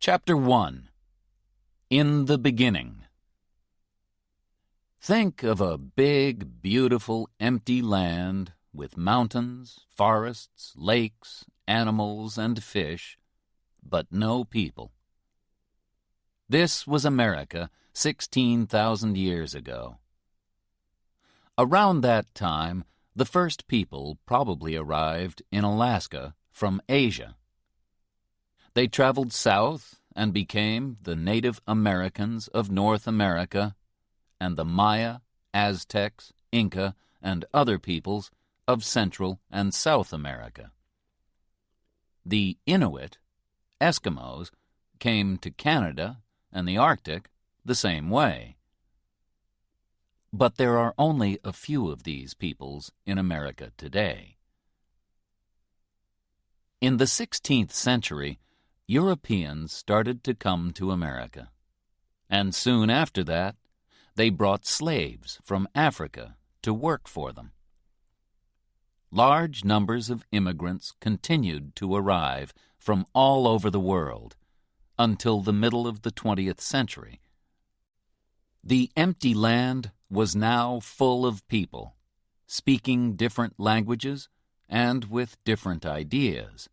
Chapter 1. In the Beginning. Think of a big, beautiful, empty land with mountains, forests, lakes, animals, and fish, but no people. This was America 16,000 years ago. Around that time, the first people probably arrived in Alaska from Asia. They traveled south and became the Native Americans of North America and the Maya, Aztecs, Inca, and other peoples of Central and South America. The Inuit, Eskimos, came to Canada and the Arctic the same way. But there are only a few of these peoples in America today. In the 16th century, Europeans started to come to America, and soon after that, they brought slaves from Africa to work for them. Large numbers of immigrants continued to arrive from all over the world until the middle of the 20th century. The empty land was now full of people, speaking different languages and with different ideas.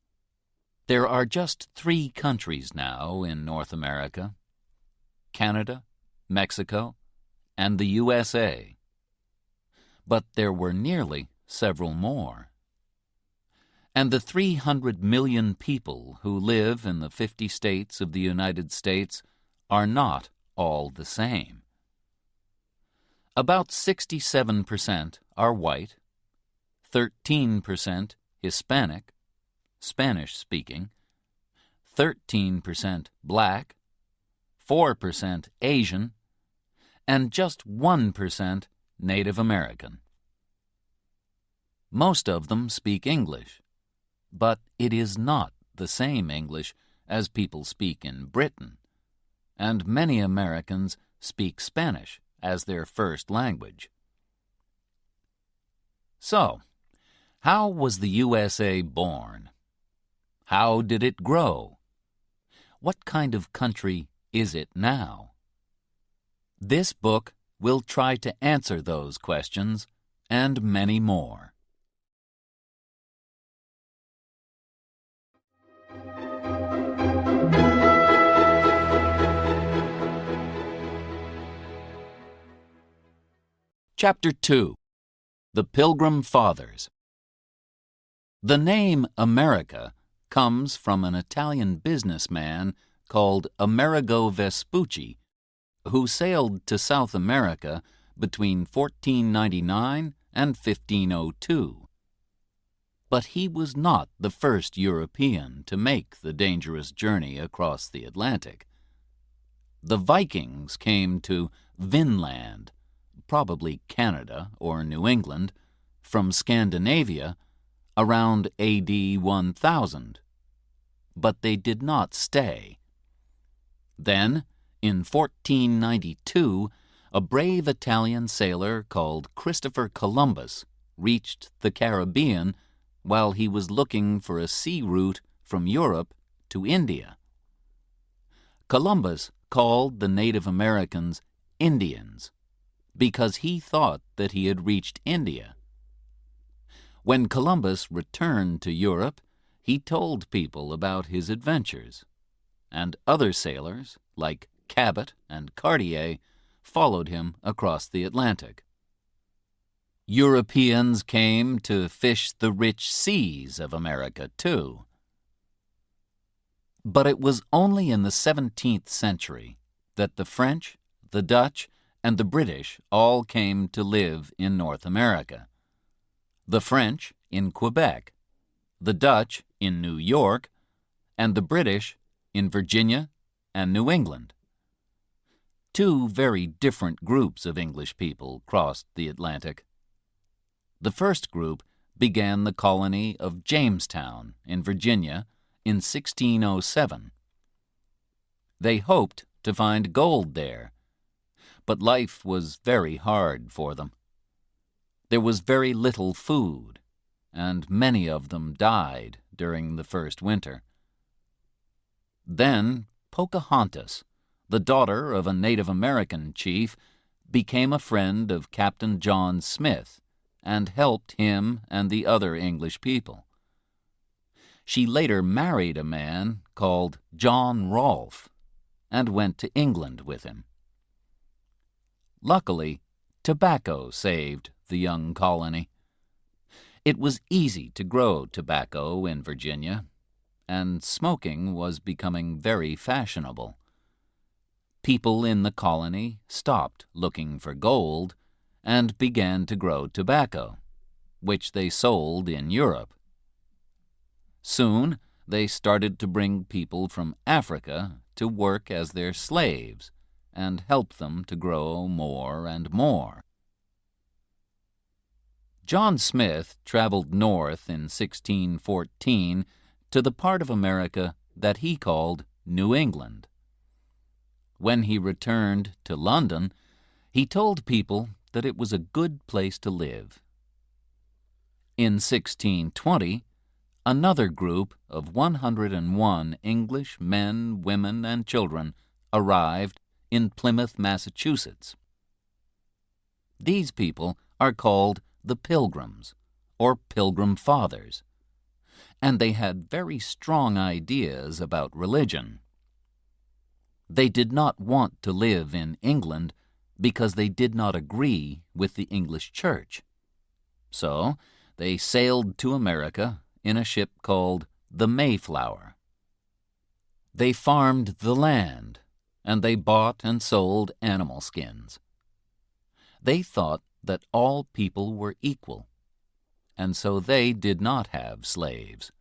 There are just 3 countries now in North America: Canada, Mexico, and the USA. But there were nearly several more. And the 300 million people who live in the 50 states of the United States are not all the same. About 67% are white, 13% Hispanic, Spanish-speaking, 13% black, 4% Asian, and just 1% Native American. Most of them speak English, but it is not the same English as people speak in Britain, and many Americans speak Spanish as their first language. So, how was the USA born? How did it grow? What kind of country is it now? This book will try to answer those questions and many more. Chapter 2. The Pilgrim Fathers. The name America comes from an Italian businessman called Amerigo Vespucci, who sailed to South America between 1499 and 1502. But he was not the first European to make the dangerous journey across the Atlantic. The Vikings came to Vinland, probably Canada or New England, from Scandinavia around AD 1000. But they did not stay. Then, in 1492, a brave Italian sailor called Christopher Columbus reached the Caribbean while he was looking for a sea route from Europe to India. Columbus called the Native Americans Indians because he thought that he had reached India. When Columbus returned to Europe, he told people about his adventures, and other sailors, like Cabot and Cartier, followed him across the Atlantic. Europeans came to fish the rich seas of America, too. But it was only in the 17th century that the French, the Dutch, and the British all came to live in North America. The French in Quebec, the Dutch in New York, and the British in Virginia and New England. 2 very different groups of English people crossed the Atlantic. The first group began the colony of Jamestown in Virginia in 1607. They hoped to find gold there, but life was very hard for them. There was very little food, and many of them died during the first winter. Then Pocahontas, the daughter of a Native American chief, became a friend of Captain John Smith and helped him and the other English people. She later married a man called John Rolfe and went to England with him. Luckily, tobacco saved the young colony. It was easy to grow tobacco in Virginia, and smoking was becoming very fashionable. People in the colony stopped looking for gold and began to grow tobacco, which they sold in Europe. Soon, they started to bring people from Africa to work as their slaves and help them to grow more and more. John Smith traveled north in 1614 to the part of America that he called New England. When he returned to London, he told people that it was a good place to live. In 1620, another group of 101 English men, women, and children arrived in Plymouth, Massachusetts. These people are called the Pilgrims, or Pilgrim Fathers, and they had very strong ideas about religion. They did not want to live in England because they did not agree with the English Church. So they sailed to America in a ship called the Mayflower. They farmed the land, and they bought and sold animal skins. They thought that all people were equal, and so they did not have slaves.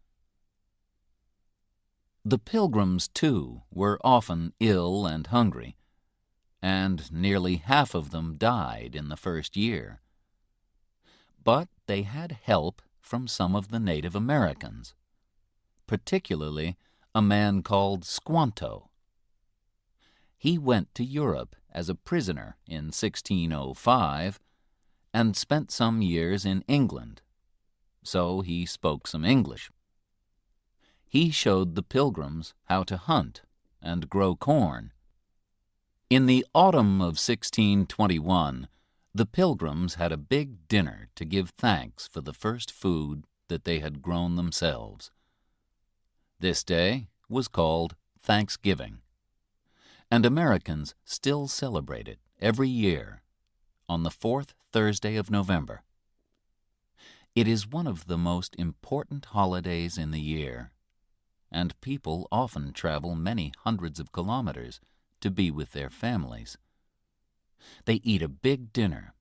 The Pilgrims, too, were often ill and hungry, and nearly half of them died in the first year. But they had help from some of the Native Americans, particularly a man called Squanto. He went to Europe as a prisoner in 1605 and spent some years in England, so he spoke some English. He showed the Pilgrims how to hunt and grow corn. In the autumn of 1621, the Pilgrims had a big dinner to give thanks for the first food that they had grown themselves. This day was called Thanksgiving, and Americans still celebrate it every year on the fourth Thursday of November. It is one of the most important holidays in the year, and people often travel many hundreds of kilometers to be with their families. They eat a big dinner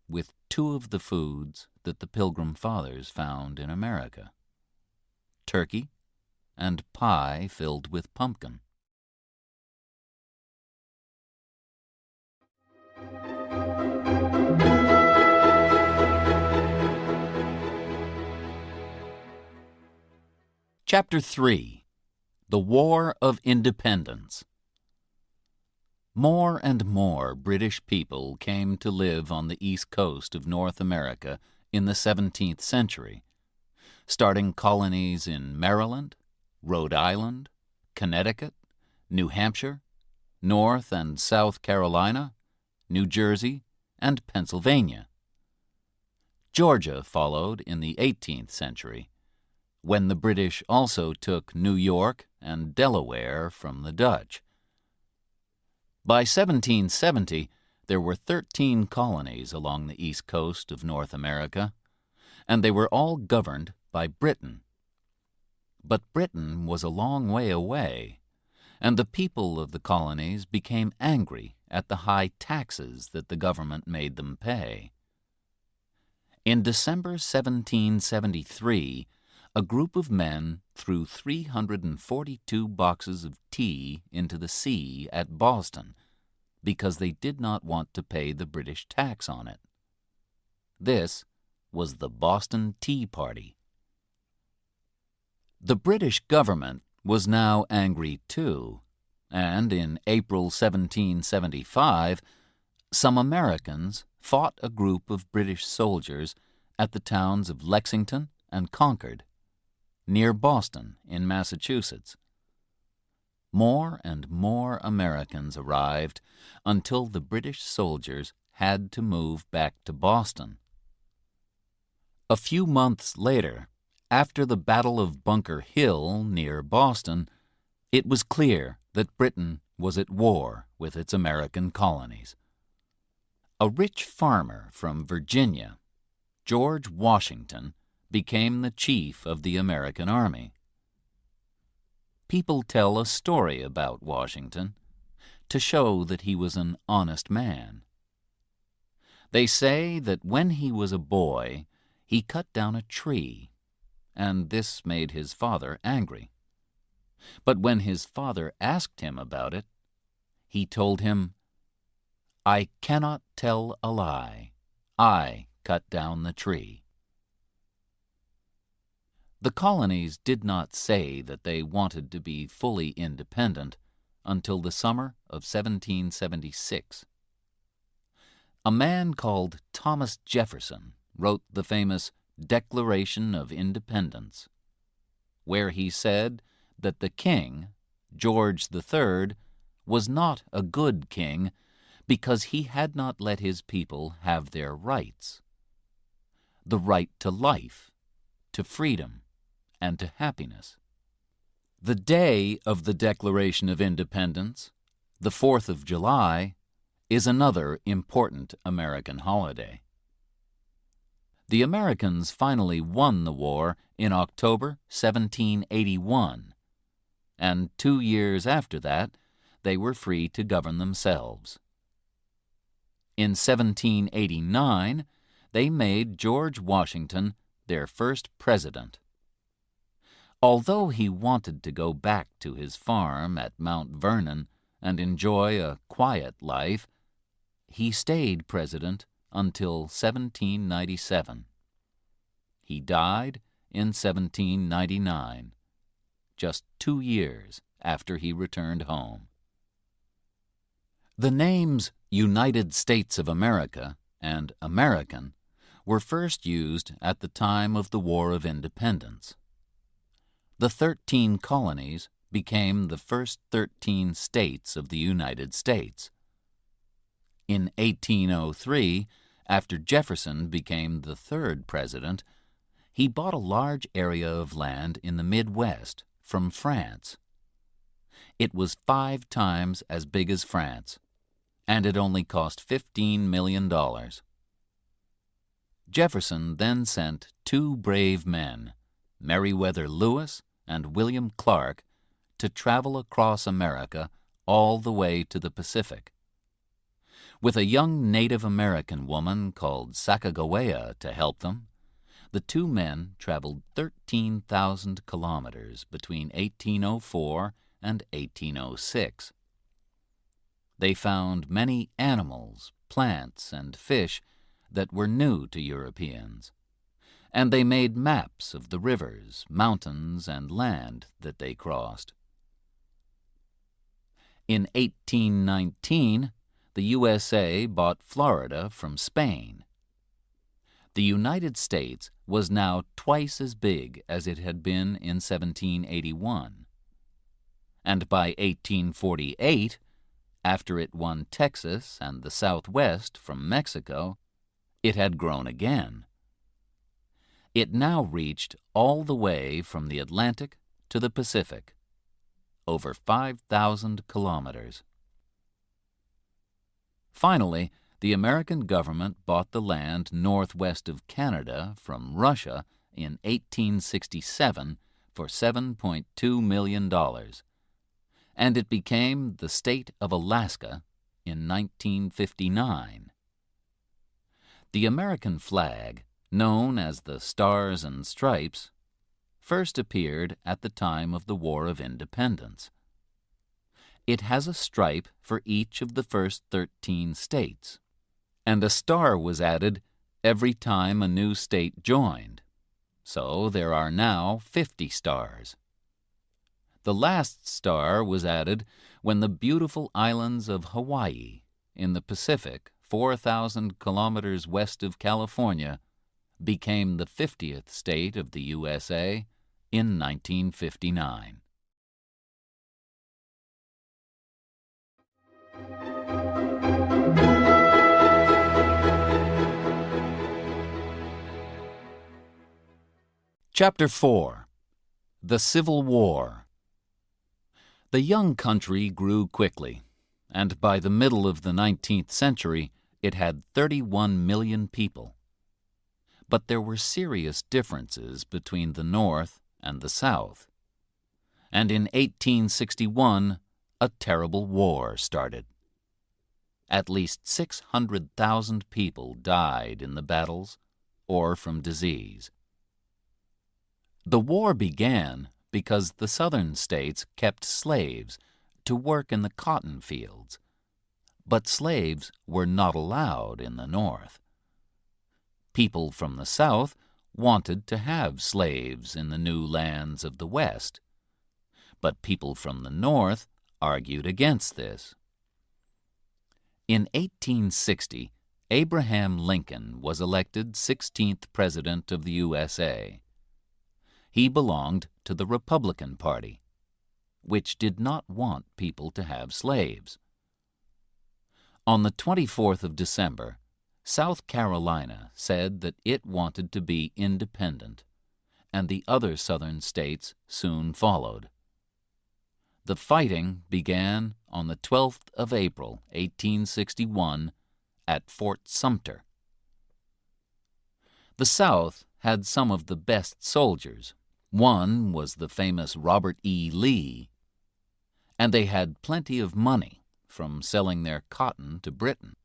with two of the foods that the Pilgrim Fathers found in America: turkey and pie filled with pumpkin. Chapter 3. The War of Independence. More and more British people came to live on the east coast of North America in the 17th century, starting colonies in Maryland, Rhode Island, Connecticut, New Hampshire, North and South Carolina, New Jersey, and Pennsylvania. Georgia followed in the 18th century, when the British also took New York and Delaware from the Dutch. By 1770, there were 13 colonies along the east coast of North America, and they were all governed by Britain. But Britain was a long way away, and the people of the colonies became angry at the high taxes that the government made them pay. In December 1773, a group of men threw 342 boxes of tea into the sea at Boston because they did not want to pay the British tax on it. This was the Boston Tea Party. The British government was now angry too, and in April 1775, some Americans fought a group of British soldiers at the towns of Lexington and Concord, near Boston in Massachusetts. More and more Americans arrived until the British soldiers had to move back to Boston. A few months later, after the Battle of Bunker Hill near Boston, it was clear that Britain was at war with its American colonies. A rich farmer from Virginia, George Washington, became the chief of the American army. People tell a story about Washington to show that he was an honest man. They say that when he was a boy, he cut down a tree, and this made his father angry. But when his father asked him about it, he told him, "I cannot tell a lie. I cut down the tree." The colonies did not say that they wanted to be fully independent until the summer of 1776. A man called Thomas Jefferson wrote the famous Declaration of Independence, where he said that the king, George III, was not a good king because he had not let his people have their rights. The right to life, to freedom, and to happiness. The day of the Declaration of Independence, the 4th of July, is another important American holiday. The Americans finally won the war in October 1781, and 2 years after that, they were free to govern themselves. In 1789, they made George Washington their first president. Although he wanted to go back to his farm at Mount Vernon and enjoy a quiet life, he stayed president until 1797. He died in 1799, just 2 years after he returned home. The names United States of America and American were first used at the time of the War of Independence. The 13 colonies became the first 13 states of the United States. In 1803, after Jefferson became the 3rd president, he bought a large area of land in the Midwest from France. It was 5 times as big as France, and it only cost $15 million. Jefferson then sent 2 brave men, Meriwether Lewis and William Clark, to travel across America all the way to the Pacific. With a young Native American woman called Sacagawea to help them, the 2 men traveled 13,000 kilometers between 1804 and 1806. They found many animals, plants, and fish that were new to Europeans, and they made maps of the rivers, mountains, and land that they crossed. In 1819, the USA bought Florida from Spain. The United States was now twice as big as it had been in 1781. And by 1848, after it won Texas and the Southwest from Mexico, it had grown again. It now reached all the way from the Atlantic to the Pacific, over 5,000 kilometers. Finally, the American government bought the land northwest of Canada from Russia in 1867 for $7.2 million, and it became the state of Alaska in 1959. The American flag, known as the Stars and Stripes, first appeared at the time of the War of Independence. It has a stripe for each of the first 13 states, and a star was added every time a new state joined, so there are now 50 stars. The last star was added when the beautiful islands of Hawaii in the Pacific, 4,000 kilometers west of California, became the 50th state of the USA in 1959. Chapter 4. The Civil War. The young country grew quickly, and by the middle of the 19th century it had 31 million people. But there were serious differences between the North and the South. And in 1861, a terrible war started. At least 600,000 people died in the battles or from disease. The war began because the southern states kept slaves to work in the cotton fields, but slaves were not allowed in the North. People from the South wanted to have slaves in the new lands of the West, but people from the North argued against this. In 1860, Abraham Lincoln was elected 16th President of the USA. He belonged to the Republican Party, which did not want people to have slaves. On the 24th of December, South Carolina said that it wanted to be independent, and the other southern states soon followed. The fighting began on the 12th of April, 1861, at Fort Sumter. The South had some of the best soldiers. One was the famous Robert E. Lee, and they had plenty of money from selling their cotton to Britain.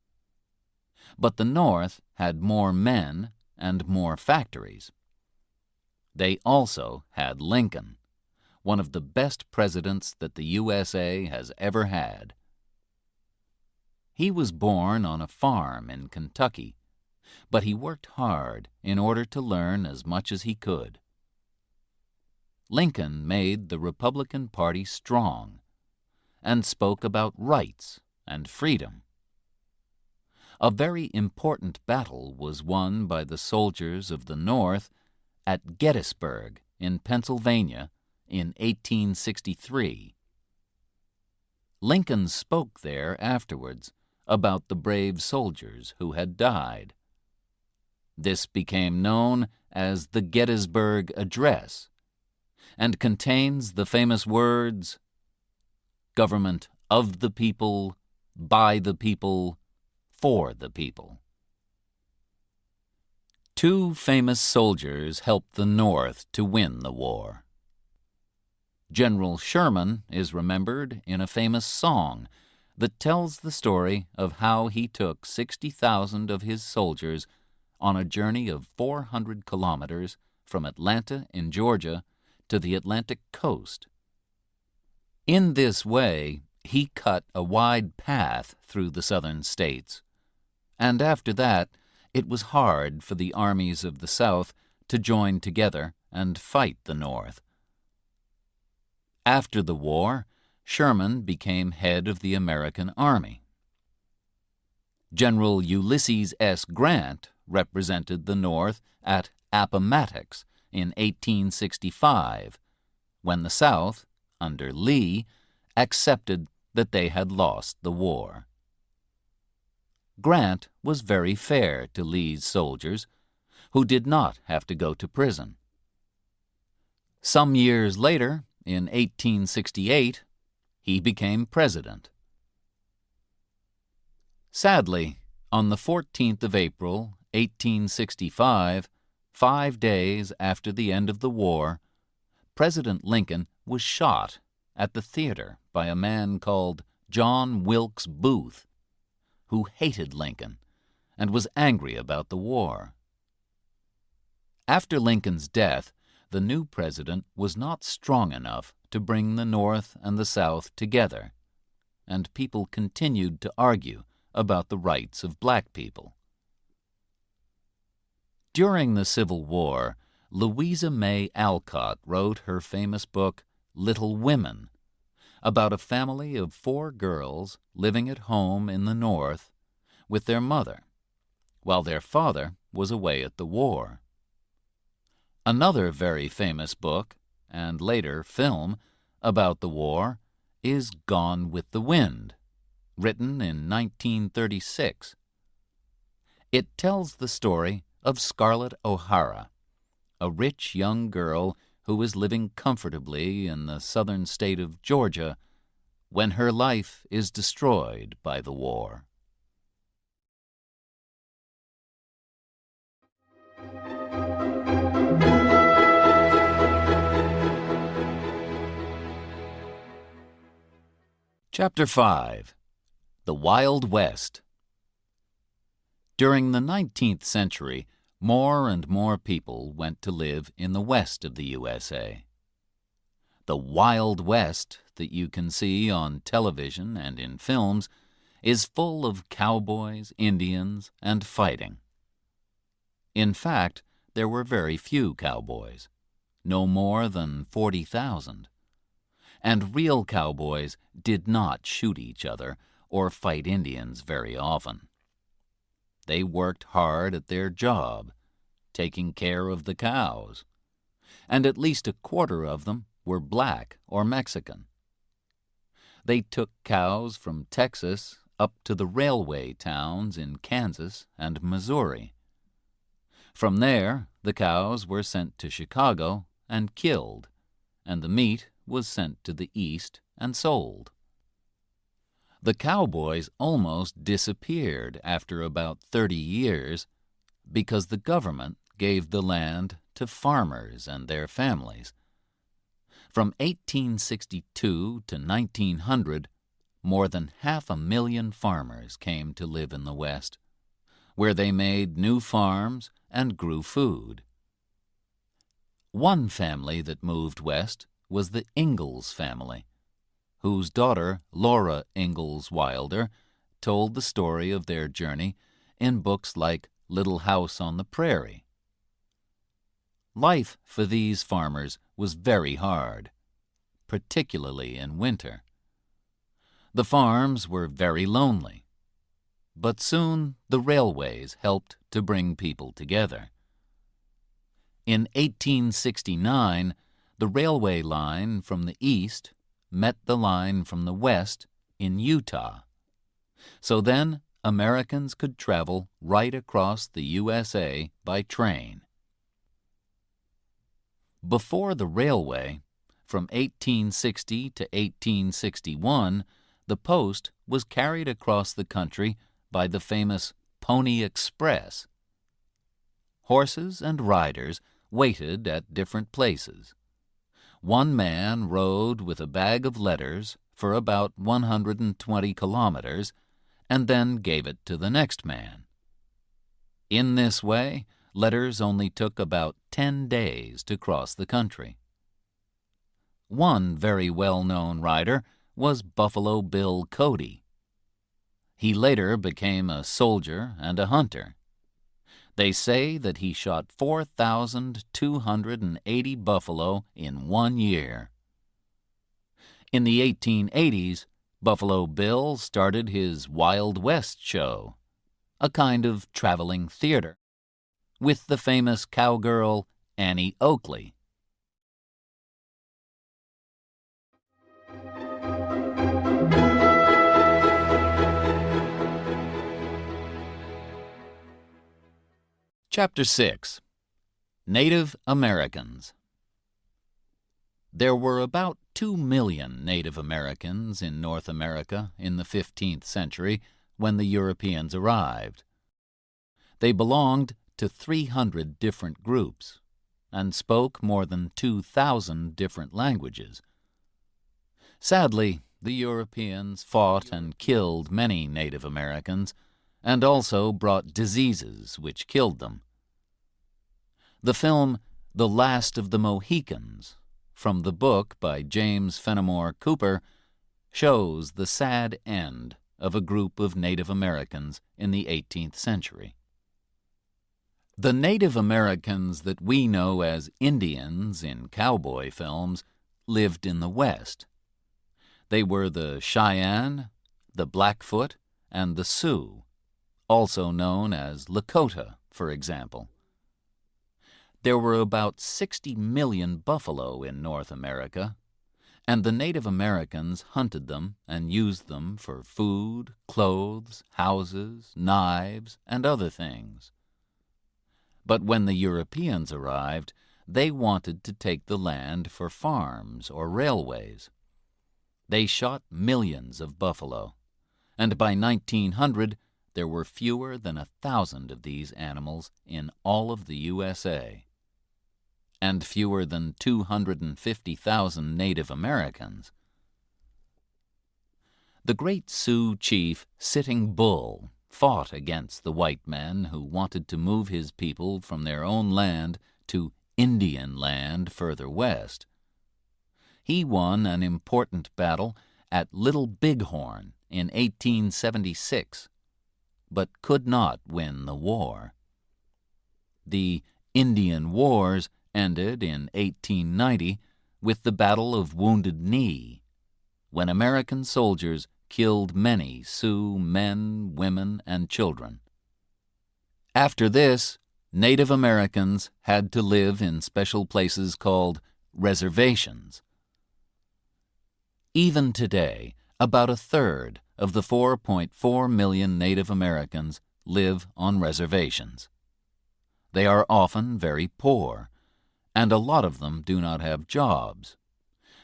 But the North had more men and more factories. They also had Lincoln, one of the best presidents that the USA has ever had. He was born on a farm in Kentucky, but he worked hard in order to learn as much as he could. Lincoln made the Republican Party strong and spoke about rights and freedom. A very important battle was won by the soldiers of the North at Gettysburg in Pennsylvania in 1863. Lincoln spoke there afterwards about the brave soldiers who had died. This became known as the Gettysburg Address, and contains the famous words, "Government of the people, by the people, for the people." Two famous soldiers helped the North to win the war. General Sherman is remembered in a famous song that tells the story of how he took 60,000 of his soldiers on a journey of 400 kilometers from Atlanta in Georgia to the Atlantic coast. In this way, he cut a wide path through the southern states, and after that, it was hard for the armies of the South to join together and fight the North. After the war, Sherman became head of the American Army. General Ulysses S. Grant represented the North at Appomattox in 1865, when the South, under Lee, accepted that they had lost the war. Grant was very fair to Lee's soldiers, who did not have to go to prison. Some years later, in 1868, he became president. Sadly, on the 14th of April, 1865, 5 days after the end of the war, President Lincoln was shot at the theater by a man called John Wilkes Booth, who hated Lincoln and was angry about the war. After Lincoln's death, the new president was not strong enough to bring the North and the South together, and people continued to argue about the rights of black people. During the Civil War, Louisa May Alcott wrote her famous book, Little Women, about a family of 4 girls living at home in the North with their mother, while their father was away at the war. Another very famous book, and later film, about the war is Gone with the Wind, written in 1936. It tells the story of Scarlett O'Hara, a rich young girl who was living comfortably in the southern state of Georgia when her life is destroyed by the war. Chapter 5. The Wild West. During the 19th century, more and more people went to live in the west of the USA. The Wild West that you can see on television and in films is full of cowboys, Indians, and fighting. In fact, there were very few cowboys, no more than 40,000. And real cowboys did not shoot each other or fight Indians very often. They worked hard at their job, taking care of the cows, and at least a quarter of them were black or Mexican. They took cows from Texas up to the railway towns in Kansas and Missouri. From there, the cows were sent to Chicago and killed, and the meat was sent to the East and sold. The cowboys almost disappeared after about 30 years because the government gave the land to farmers and their families. From 1862 to 1900, more than 500,000 farmers came to live in the West, where they made new farms and grew food. One family that moved west was the Ingalls family, whose daughter, Laura Ingalls Wilder, told the story of their journey in books like Little House on the Prairie. Life for these farmers was very hard, particularly in winter. The farms were very lonely, but soon the railways helped to bring people together. In 1869, the railway line from the east met the line from the west in Utah. So then Americans could travel right across the USA by train. Before the railway, from 1860 to 1861, the post was carried across the country by the famous Pony Express. Horses and riders waited at different places. One man rode with a bag of letters for about 120 kilometers and then gave it to the next man. In this way, letters only took about 10 days to cross the country. One very well-known rider was Buffalo Bill Cody. He later became a soldier and a hunter. They say that he shot 4,280 buffalo in 1 year. In the 1880s, Buffalo Bill started his Wild West show, a kind of traveling theater, with the famous cowgirl Annie Oakley. Chapter 6. Native Americans. There were about 2 million Native Americans in North America in the 15th century when the Europeans arrived. They belonged to 300 different groups and spoke more than 2,000 different languages. Sadly, the Europeans fought and killed many Native Americans and also brought diseases which killed them. The film The Last of the Mohicans, from the book by James Fenimore Cooper, shows the sad end of a group of Native Americans in the 18th century. The Native Americans that we know as Indians in cowboy films lived in the West. They were the Cheyenne, the Blackfoot, and the Sioux, also known as Lakota, for example. There were about 60 million buffalo in North America, and the Native Americans hunted them and used them for food, clothes, houses, knives, and other things. But when the Europeans arrived, they wanted to take the land for farms or railways. They shot millions of buffalo, and by 1900 there were fewer than 1,000 of these animals in all of the USA, and fewer than 250,000 Native Americans. The great Sioux chief Sitting Bull fought against the white men who wanted to move his people from their own land to Indian land further west. He won an important battle at Little Bighorn in 1876, but could not win the war. The Indian Wars ended in 1890 with the Battle of Wounded Knee, when American soldiers killed many Sioux men, women, and children. After this, Native Americans had to live in special places called reservations. Even today, about a third of the 4.4 million Native Americans live on reservations. They are often very poor, and a lot of them do not have jobs.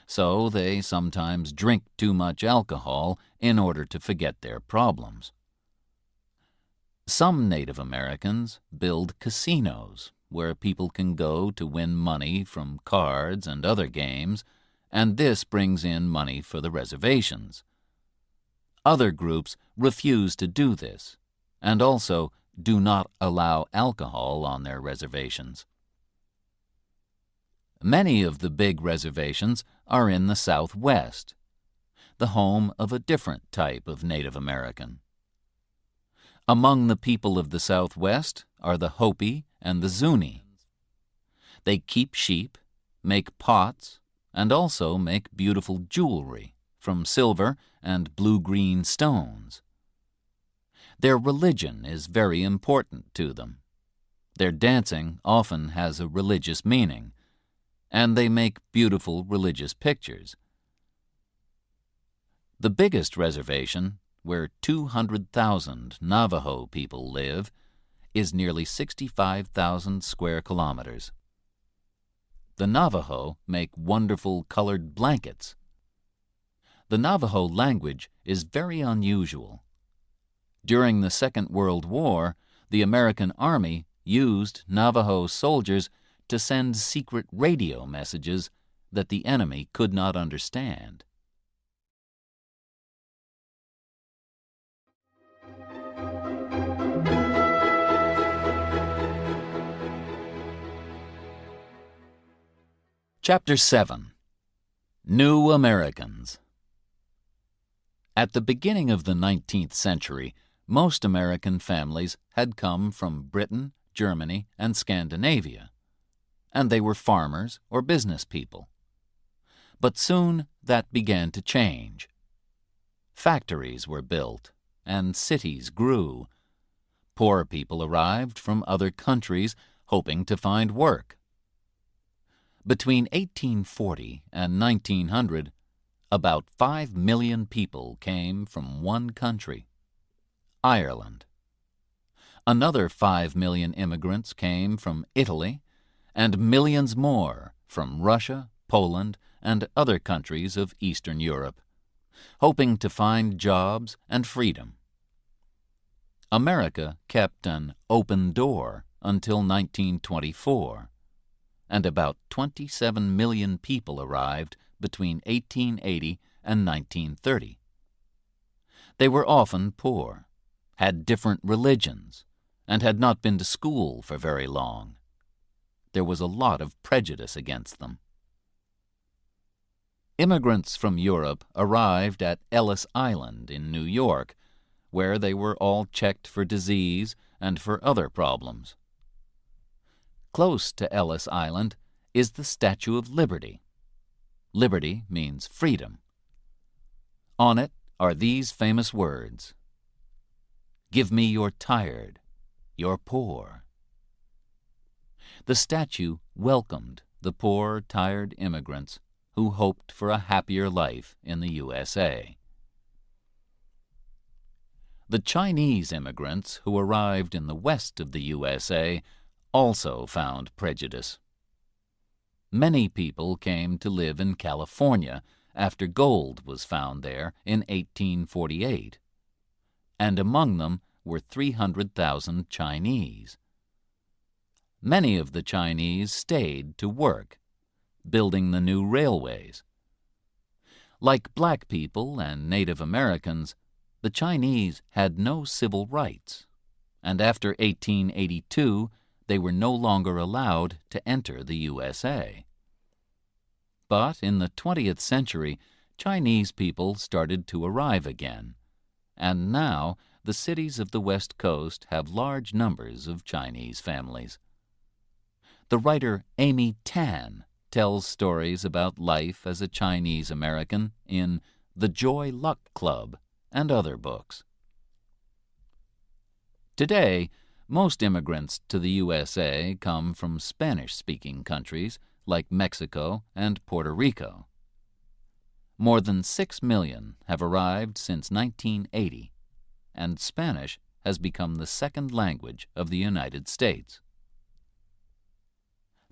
So they sometimes drink too much alcohol in order to forget their problems. Some Native Americans build casinos where people can go to win money from cards and other games, and this brings in money for the reservations. Other groups refuse to do this, and also do not allow alcohol on their reservations. Many of the big reservations are in the Southwest, the home of a different type of Native American. Among the people of the Southwest are the Hopi and the Zuni. They keep sheep, make pots, and also make beautiful jewelry from silver and blue-green stones. Their religion is very important to them. Their dancing often has a religious meaning, and they make beautiful religious pictures. The biggest reservation, where 200,000 Navajo people live, is nearly 65,000 square kilometers. The Navajo make wonderful colored blankets. The Navajo language is very unusual. During the Second World War, the American Army used Navajo soldiers to send secret radio messages that the enemy could not understand. Chapter 7. New Americans. At the beginning of the 19th century, most American families had come from Britain, Germany, and Scandinavia, and they were farmers or business people. But soon that began to change. Factories were built, and cities grew. Poor people arrived from other countries hoping to find work. Between 1840 and 1900, about 5 million people came from one country, Ireland. Another 5 million immigrants came from Italy, and millions more from Russia, Poland, and other countries of Eastern Europe, hoping to find jobs and freedom. America kept an open door until 1924, and about 27 million people arrived between 1880 and 1930. They were often poor, had different religions, and had not been to school for very long. There was a lot of prejudice against them. Immigrants from Europe arrived at Ellis Island in New York, where they were all checked for disease and for other problems. Close to Ellis Island is the Statue of Liberty. Liberty means freedom. On it are these famous words: "Give me your tired, your poor." The statue welcomed the poor, tired immigrants who hoped for a happier life in the USA. The Chinese immigrants who arrived in the west of the USA also found prejudice. Many people came to live in California after gold was found there in 1848, and among them were 300,000 Chinese. Many of the Chinese stayed to work, building the new railways. Like black people and Native Americans, the Chinese had no civil rights, and after 1882 they were no longer allowed to enter the USA. But in the 20th century, Chinese people started to arrive again, and now the cities of the West Coast have large numbers of Chinese families. The writer Amy Tan tells stories about life as a Chinese American in The Joy Luck Club and other books. Today, most immigrants to the USA come from Spanish-speaking countries like Mexico and Puerto Rico. More than 6 million have arrived since 1980, and Spanish has become the second language of the United States.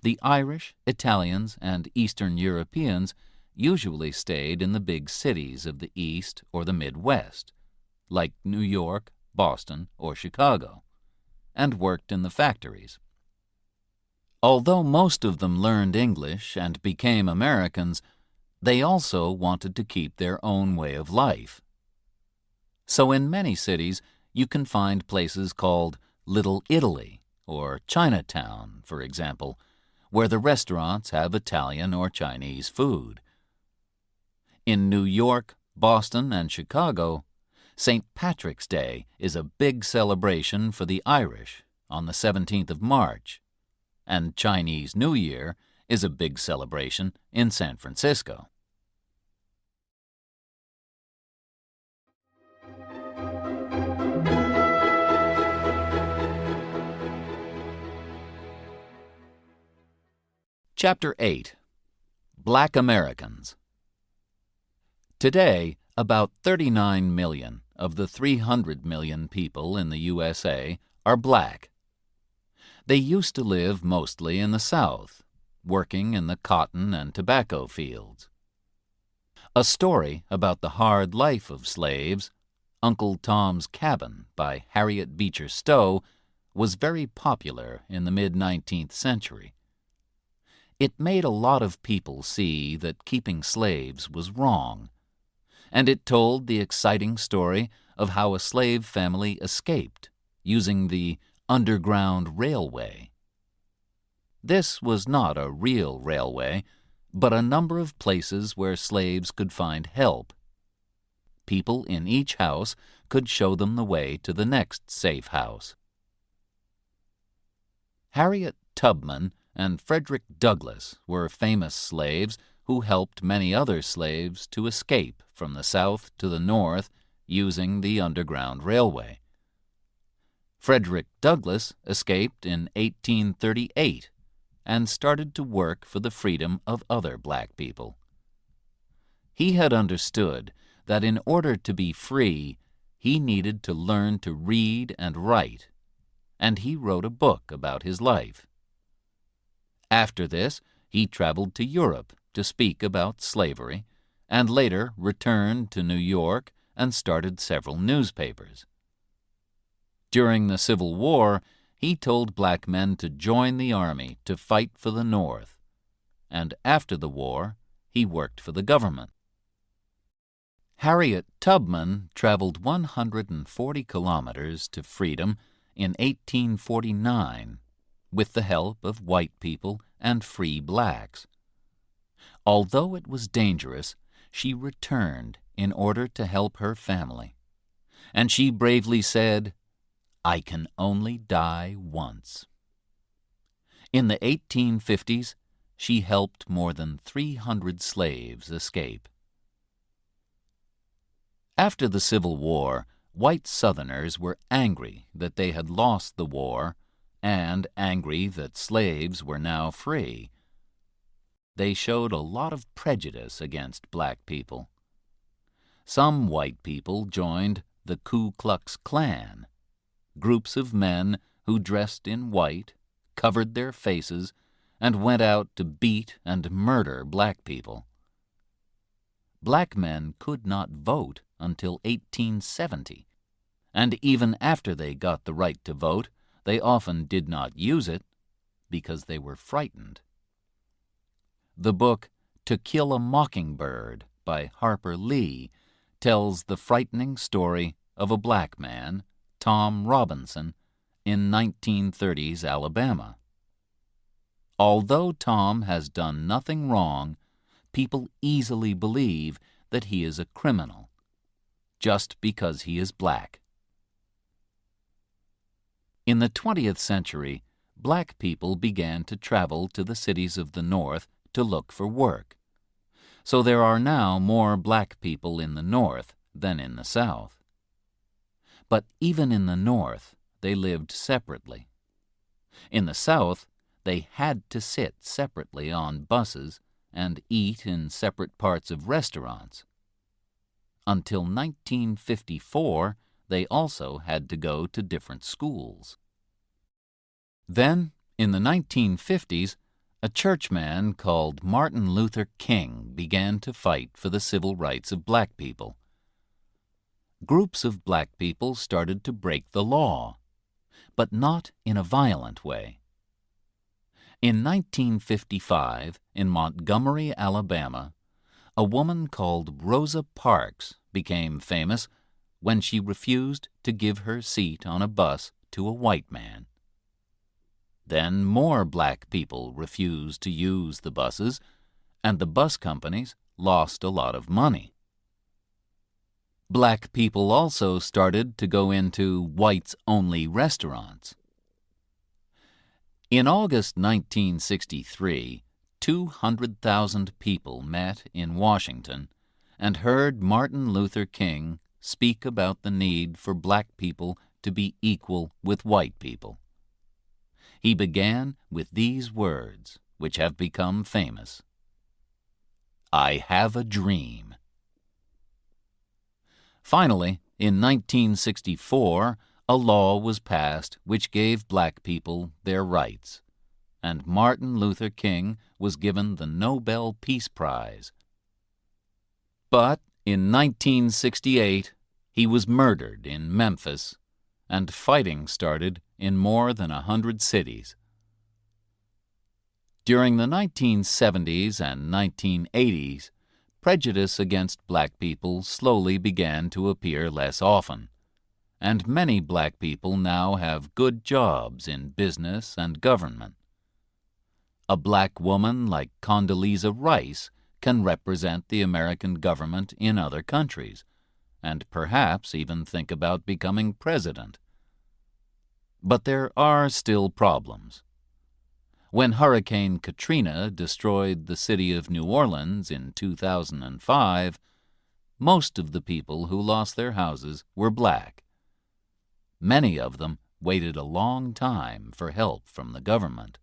The Irish, Italians, and Eastern Europeans usually stayed in the big cities of the East or the Midwest, like New York, Boston, or Chicago, and worked in the factories. Although most of them learned English and became Americans, they also wanted to keep their own way of life. So in many cities, you can find places called Little Italy or Chinatown, for example, where the restaurants have Italian or Chinese food. In New York, Boston, and Chicago, St. Patrick's Day is a big celebration for the Irish on the 17th of March, and Chinese New Year is a big celebration in San Francisco. Chapter 8. Black Americans. Today, about 39 million of the 300 million people in the USA are black. They used to live mostly in the South, working in the cotton and tobacco fields. A story about the hard life of slaves, Uncle Tom's Cabin by Harriet Beecher Stowe, was very popular in the mid-19th century. It made a lot of people see that keeping slaves was wrong, and it told the exciting story of how a slave family escaped using the Underground Railway. This was not a real railway, but a number of places where slaves could find help. People in each house could show them the way to the next safe house. Harriet Tubman and Frederick Douglass were famous slaves who helped many other slaves to escape from the South to the North using the Underground Railway. Frederick Douglass escaped in 1838 and started to work for the freedom of other black people. He had understood that in order to be free, he needed to learn to read and write, and he wrote a book about his life. After this, he traveled to Europe to speak about slavery, and later returned to New York and started several newspapers. During the Civil War, he told black men to join the army to fight for the North, and after the war, he worked for the government. Harriet Tubman traveled 140 kilometers to freedom in 1849 with the help of white people and free blacks. Although it was dangerous, she returned in order to help her family, and she bravely said, "I can only die once." In the 1850s, she helped more than 300 slaves escape. After the Civil War, white Southerners were angry that they had lost the war and angry that slaves were now free. They showed a lot of prejudice against black people. Some white people joined the Ku Klux Klan, groups of men who dressed in white, covered their faces, and went out to beat and murder black people. Black men could not vote until 1870, and even after they got the right to vote, they often did not use it because they were frightened. The book To Kill a Mockingbird by Harper Lee tells the frightening story of a black man, Tom Robinson, in 1930s Alabama. Although Tom has done nothing wrong, people easily believe that he is a criminal, just because he is black. In the 20th century, black people began to travel to the cities of the North to look for work. So there are now more black people in the North than in the South. But even in the North, they lived separately. In the South, they had to sit separately on buses and eat in separate parts of restaurants. Until 1954, they also had to go to different schools. Then, in the 1950s, a churchman called Martin Luther King began to fight for the civil rights of black people. Groups of black people started to break the law, but not in a violent way. In 1955, in Montgomery, Alabama, a woman called Rosa Parks became famous when she refused to give her seat on a bus to a white man. Then more black people refused to use the buses, and the bus companies lost a lot of money. Black people also started to go into whites-only restaurants. In August 1963, 200,000 people met in Washington and heard Martin Luther King speak about the need for black people to be equal with white people. He began with these words, which have become famous: "I have a dream." Finally, in 1964, a law was passed which gave black people their rights, and Martin Luther King was given the Nobel Peace Prize. But in 1968, he was murdered in Memphis, and fighting started in more than 100 cities. During the 1970s and 1980s, prejudice against black people slowly began to appear less often, and many black people now have good jobs in business and government. A black woman like Condoleezza Rice can represent the American government in other countries, and perhaps even think about becoming president. But there are still problems. When Hurricane Katrina destroyed the city of New Orleans in 2005, most of the people who lost their houses were black. Many of them waited a long time for help from the government.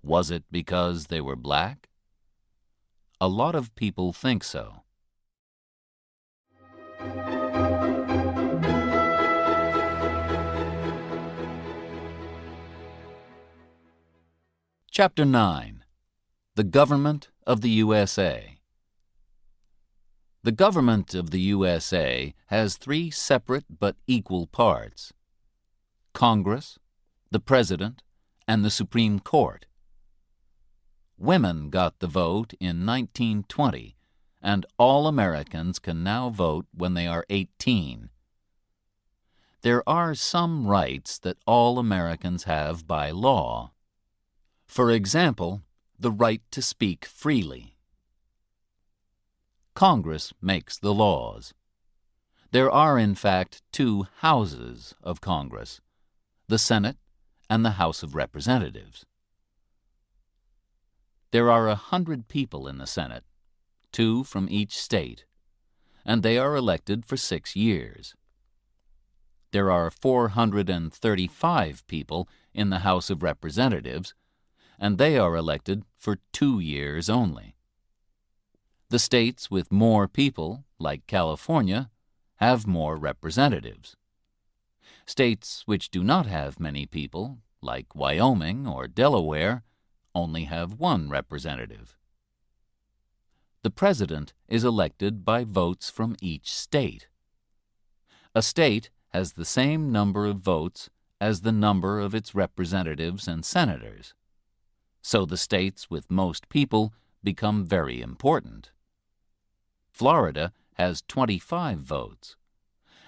Was it because they were black? A lot of people think so. Chapter 9. The Government of the USA. The government of the USA has three separate but equal parts: Congress, the President, and the Supreme Court. Women got the vote in 1920, and all Americans can now vote when they are 18. There are some rights that all Americans have by law. For example, the right to speak freely. Congress makes the laws. There are, in fact, two houses of Congress, the Senate and the House of Representatives. There are 100 people in the Senate, 2 from each state, and they are elected for 6 years. There are 435 people in the House of Representatives, and they are elected for 2 years only. The states with more people, like California, have more representatives. States which do not have many people, like Wyoming or Delaware, only have one representative. The president is elected by votes from each state. A state has the same number of votes as the number of its representatives and senators. So the states with most people become very important. Florida has 25 votes.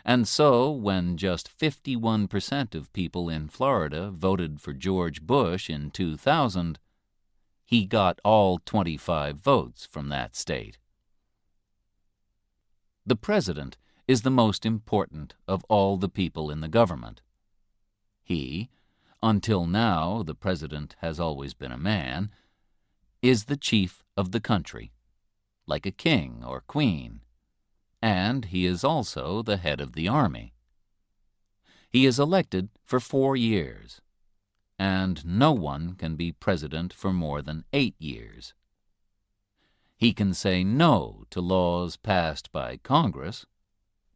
And so, when just 51% of people in Florida voted for George Bush in 2000, he got all 25 votes from that state. The president is the most important of all the people in the government. He, until now the president has always been a man, is the chief of the country, like a king or queen. And he is also the head of the army. He is elected for 4 years, and no one can be president for more than 8 years. He can say no to laws passed by Congress,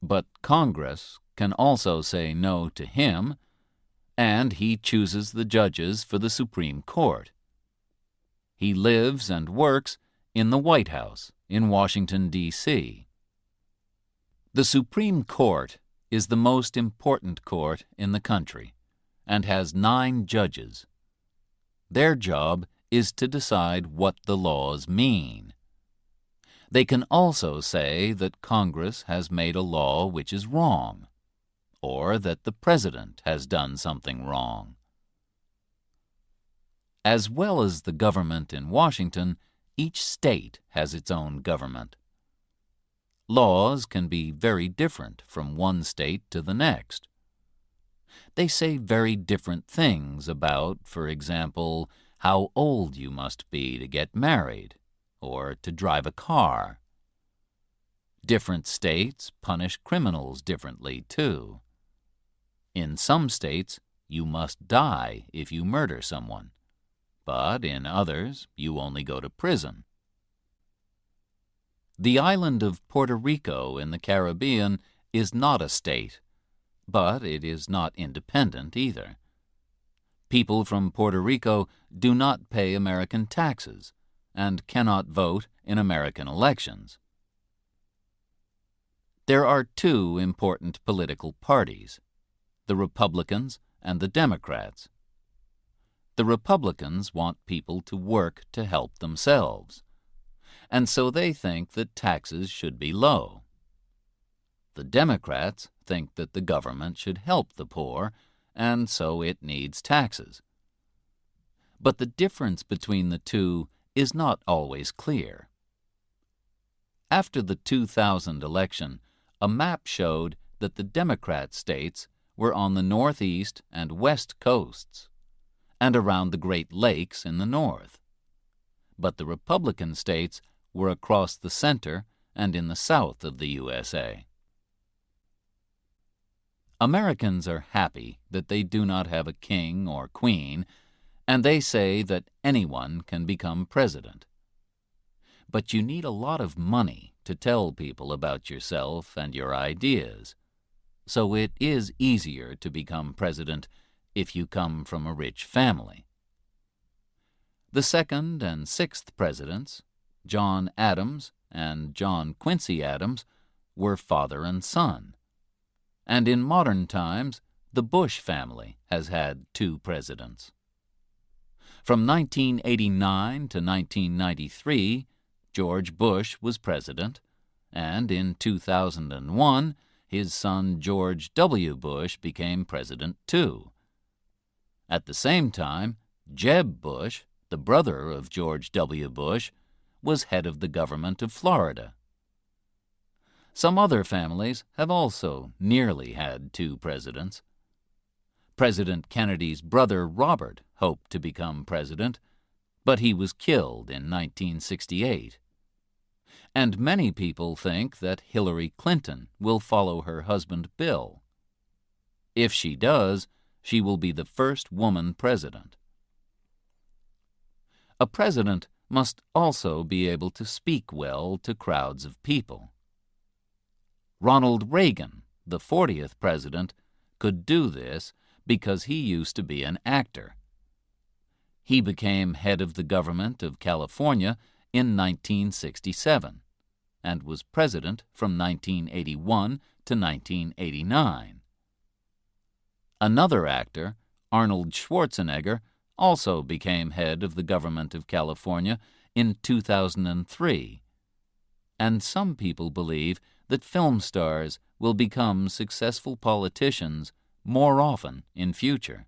but Congress can also say no to him, and he chooses the judges for the Supreme Court. He lives and works in the White House in Washington, D.C. The Supreme Court is the most important court in the country and has 9 judges. Their job is to decide what the laws mean. They can also say that Congress has made a law which is wrong, or that the president has done something wrong. As well as the government in Washington, each state has its own government. Laws can be very different from one state to the next. They say very different things about, for example, how old you must be to get married or to drive a car. Different states punish criminals differently, too. In some states, you must die if you murder someone, but in others, you only go to prison. The island of Puerto Rico in the Caribbean is not a state, but it is not independent either. People from Puerto Rico do not pay American taxes and cannot vote in American elections. There are 2 important political parties, the Republicans and the Democrats. The Republicans want people to work to help themselves, and so they think that taxes should be low. The Democrats think that the government should help the poor, and so it needs taxes. But the difference between the 2 is not always clear. After the 2000 election, a map showed that the Democrat states were on the northeast and west coasts, and around the Great Lakes in the north. But the Republican states were across the center and in the south of the USA. Americans are happy that they do not have a king or queen, and they say that anyone can become president. But you need a lot of money to tell people about yourself and your ideas, so it is easier to become president if you come from a rich family. The 2nd and 6th presidents, John Adams and John Quincy Adams, were father and son. And in modern times, the Bush family has had 2 presidents. From 1989 to 1993, George Bush was president, and in 2001, his son George W. Bush became president too. At the same time, Jeb Bush, the brother of George W. Bush, was head of the government of Florida. Some other families have also nearly had 2 presidents. President Kennedy's brother Robert hoped to become president, but he was killed in 1968. And many people think that Hillary Clinton will follow her husband Bill. If she does, she will be the first woman president. A president must also be able to speak well to crowds of people. Ronald Reagan, the 40th president, could do this because he used to be an actor. He became head of the government of California in 1967 and was president from 1981 to 1989. Another actor, Arnold Schwarzenegger, also became head of the government of California in 2003. And some people believe that film stars will become successful politicians more often in future.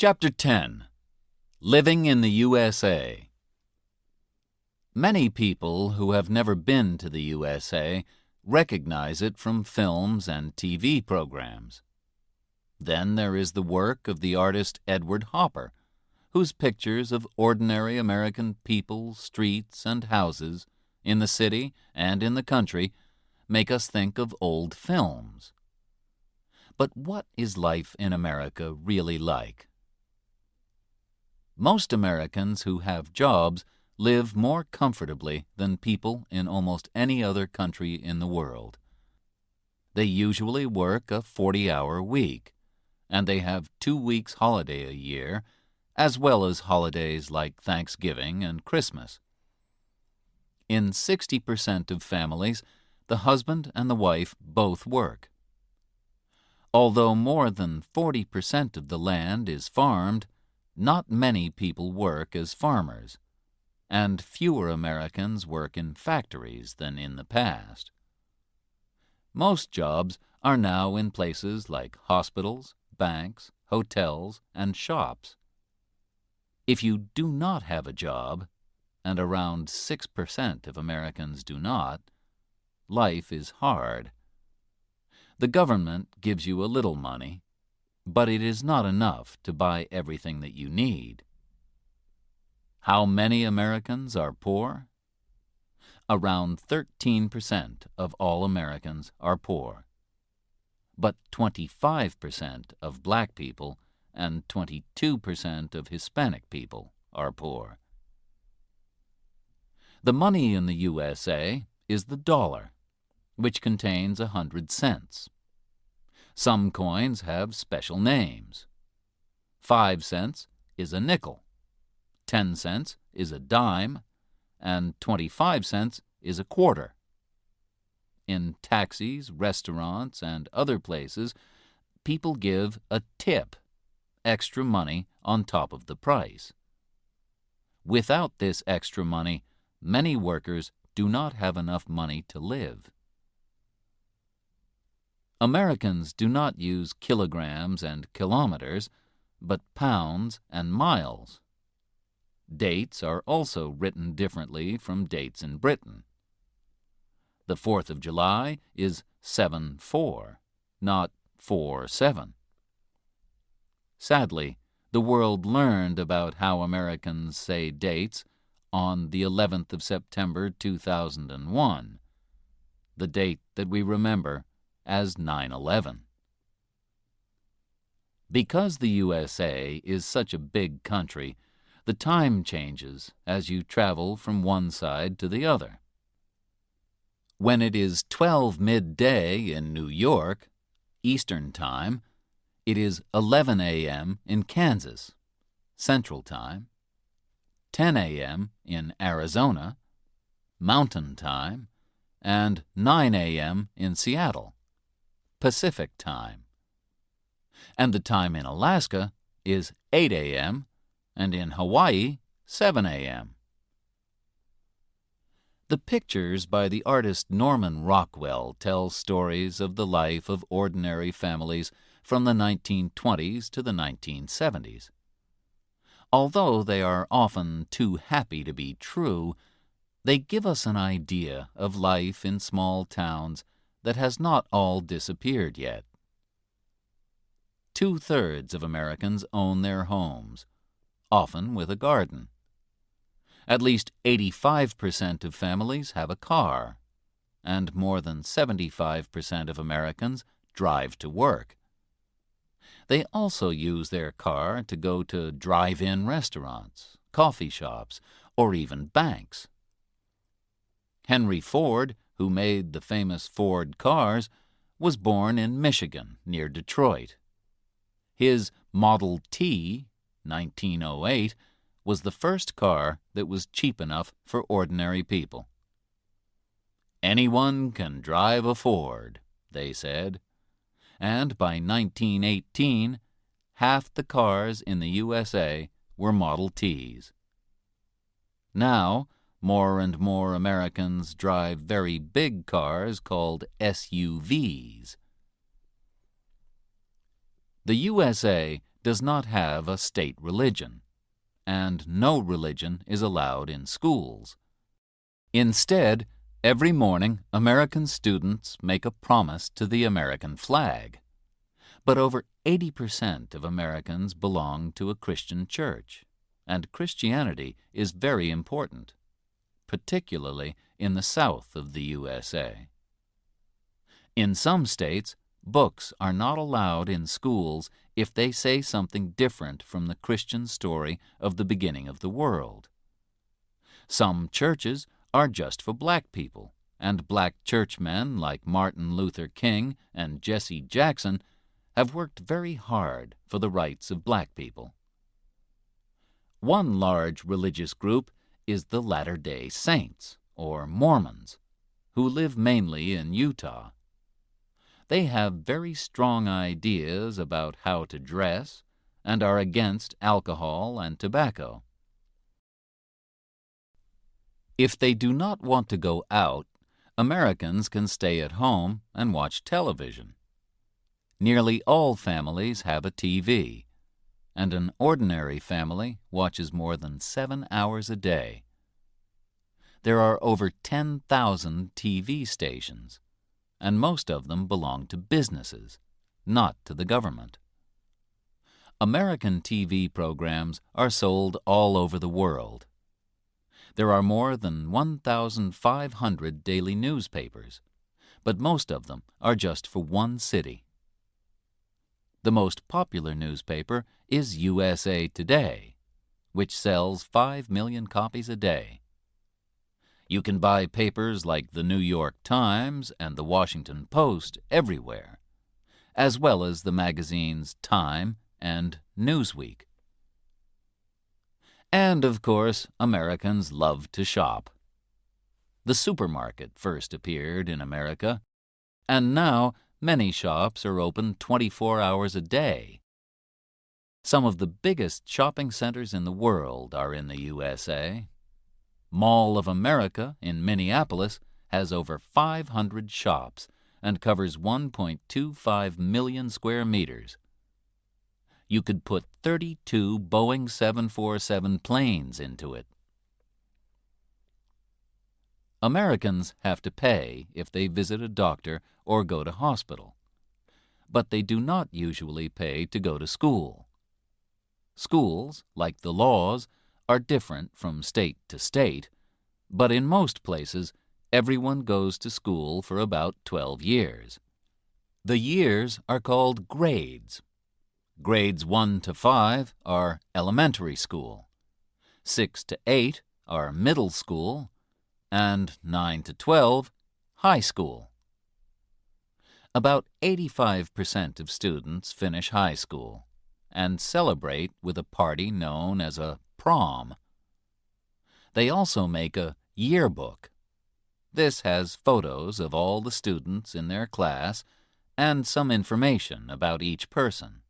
Chapter 10. Living in the USA. Many people who have never been to the USA recognize it from films and TV programs. Then there is the work of the artist Edward Hopper, whose pictures of ordinary American people, streets, and houses, in the city and in the country, make us think of old films. But what is life in America really like? Most Americans who have jobs live more comfortably than people in almost any other country in the world. They usually work a 40-hour week, and they have 2 weeks holiday a year, as well as holidays like Thanksgiving and Christmas. In 60% of families, the husband and the wife both work. Although more than 40% of the land is farmed, not many people work as farmers, and fewer Americans work in factories than in the past. Most jobs are now in places like hospitals, banks, hotels, and shops. If you do not have a job, and around 6% of Americans do not, life is hard. The government gives you a little money, but it is not enough to buy everything that you need. How many Americans are poor? Around 13% of all Americans are poor, but 25% of black people and 22% of Hispanic people are poor. The money in the USA is the dollar, which contains 100 cents. Some coins have special names. 5 cents is a nickel, 10 cents is a dime, and 25 cents is a quarter. In taxis, restaurants, and other places, people give a tip, extra money on top of the price. Without this extra money, many workers do not have enough money to live. Americans do not use kilograms and kilometers, but pounds and miles. Dates are also written differently from dates in Britain. The 4th of July is 7/4, not 4/7. Sadly, the world learned about how Americans say dates on the 11th of September 2001, the date that we remember as 9/11. Because the USA is such a big country, the time changes as you travel from one side to the other. When it is 12 midday in New York, Eastern Time, it is 11 a.m. in Kansas, Central Time, 10 a.m. in Arizona, Mountain Time, and 9 a.m. in Seattle, Pacific Time. And the time in Alaska is 8 a.m. and in Hawaii, 7 a.m. The pictures by the artist Norman Rockwell tell stories of the life of ordinary families from the 1920s to the 1970s. Although they are often too happy to be true, they give us an idea of life in small towns that has not all disappeared yet. 2/3 of Americans own their homes, often with a garden. At least 85% of families have a car, and more than 75% of Americans drive to work. They also use their car to go to drive-in restaurants, coffee shops, or even banks. Henry Ford, who made the famous Ford cars, was born in Michigan, near Detroit. His Model T, 1908, was the first car that was cheap enough for ordinary people. "Anyone can drive a Ford," they said. And by 1918, half the cars in the USA were Model Ts. Now, more and more Americans drive very big cars called SUVs. The USA does not have a state religion, and no religion is allowed in schools. Instead, every morning American students make a promise to the American flag. But over 80% of Americans belong to a Christian church, and Christianity is very important, particularly in the south of the USA. In some states, books are not allowed in schools if they say something different from the Christian story of the beginning of the world. Some churches are just for black people, and black churchmen like Martin Luther King and Jesse Jackson have worked very hard for the rights of black people. One large religious group is the Latter-day Saints, or Mormons, who live mainly in Utah. They have very strong ideas about how to dress and are against alcohol and tobacco. If they do not want to go out, Americans can stay at home and watch television. Nearly all families have a TV, and an ordinary family watches more than 7 hours a day. There are over 10,000 TV stations, and most of them belong to businesses, not to the government. American TV programs are sold all over the world. There are more than 1,500 daily newspapers, but most of them are just for one city. The most popular newspaper is USA Today, which sells 5 million copies a day. You can buy papers like the New York Times and the Washington Post everywhere, as well as the magazines Time and Newsweek. And, of course, Americans love to shop. The supermarket first appeared in America, and now many shops are open 24 hours a day. Some of the biggest shopping centers in the world are in the USA. Mall of America in Minneapolis has over 500 shops and covers 1.25 million square meters. You could put 32 Boeing 747 planes into it. Americans have to pay if they visit a doctor or go to hospital, but they do not usually pay to go to school. Schools, like the laws, are different from state to state, but in most places, everyone goes to school for about 12 years. The years are called grades. Grades 1 to 5 are elementary school, 6 to 8 are middle school, and 9 to 12, high school. About 85% of students finish high school and celebrate with a party known as a prom. They also make a yearbook. This has photos of all the students in their class and some information about each person.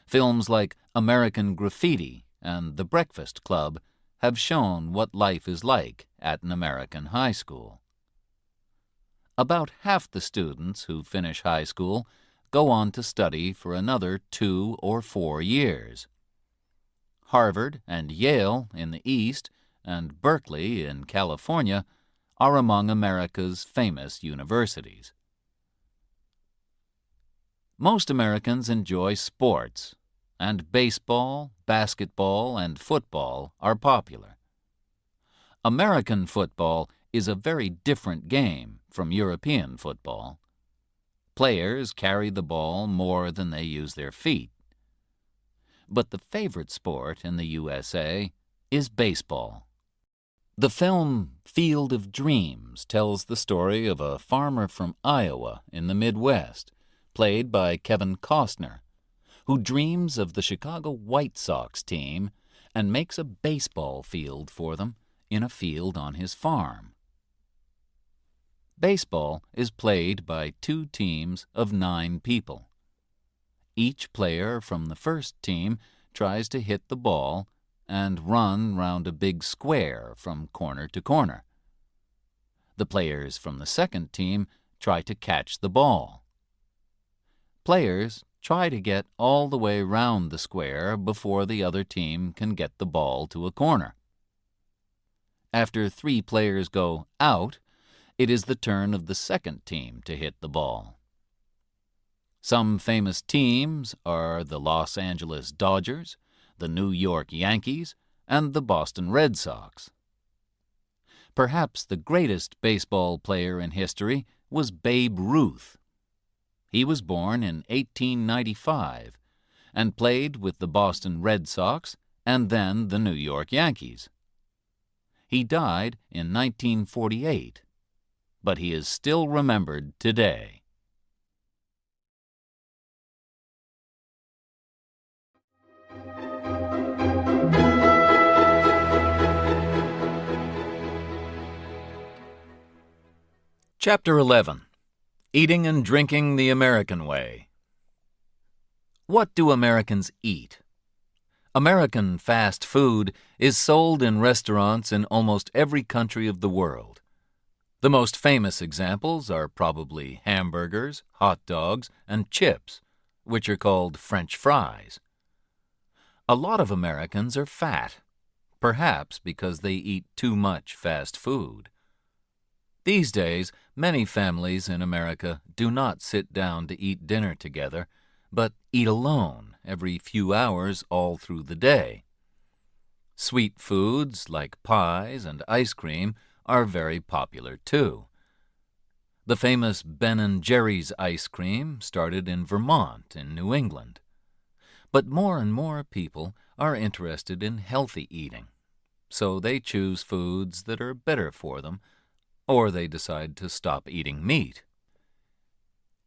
Films like American Graffiti and The Breakfast Club have shown what life is like at an American high school. About half the students who finish high school go on to study for another 2 or 4 years. Harvard and Yale in the East and Berkeley in California are among America's famous universities. Most Americans enjoy sports, and baseball, basketball, and football are popular. American football is a very different game from European football. Players carry the ball more than they use their feet. But the favorite sport in the USA is baseball. The film Field of Dreams tells the story of a farmer from Iowa in the Midwest, played by Kevin Costner, who dreams of the Chicago White Sox team and makes a baseball field for them in a field on his farm. Baseball is played by 2 teams of 9 people. Each player from the first team tries to hit the ball and run round a big square from corner to corner. The players from the second team try to catch the ball. Players try to get all the way round the square before the other team can get the ball to a corner. After 3 players go out, it is the turn of the second team to hit the ball. Some famous teams are the Los Angeles Dodgers, the New York Yankees, and the Boston Red Sox. Perhaps the greatest baseball player in history was Babe Ruth. He was born in 1895 and played with the Boston Red Sox and then the New York Yankees. He died in 1948, but he is still remembered today. Chapter 11. Eating and Drinking the American Way. What do Americans eat? American fast food is sold in restaurants in almost every country of the world. The most famous examples are probably hamburgers, hot dogs, and chips, which are called French fries. A lot of Americans are fat, perhaps because they eat too much fast food. These days, many families in America do not sit down to eat dinner together, but eat alone every few hours all through the day. Sweet foods like pies and ice cream are very popular too. The famous Ben & Jerry's ice cream started in Vermont in New England. But more and more people are interested in healthy eating, so they choose foods that are better for them, or they decide to stop eating meat.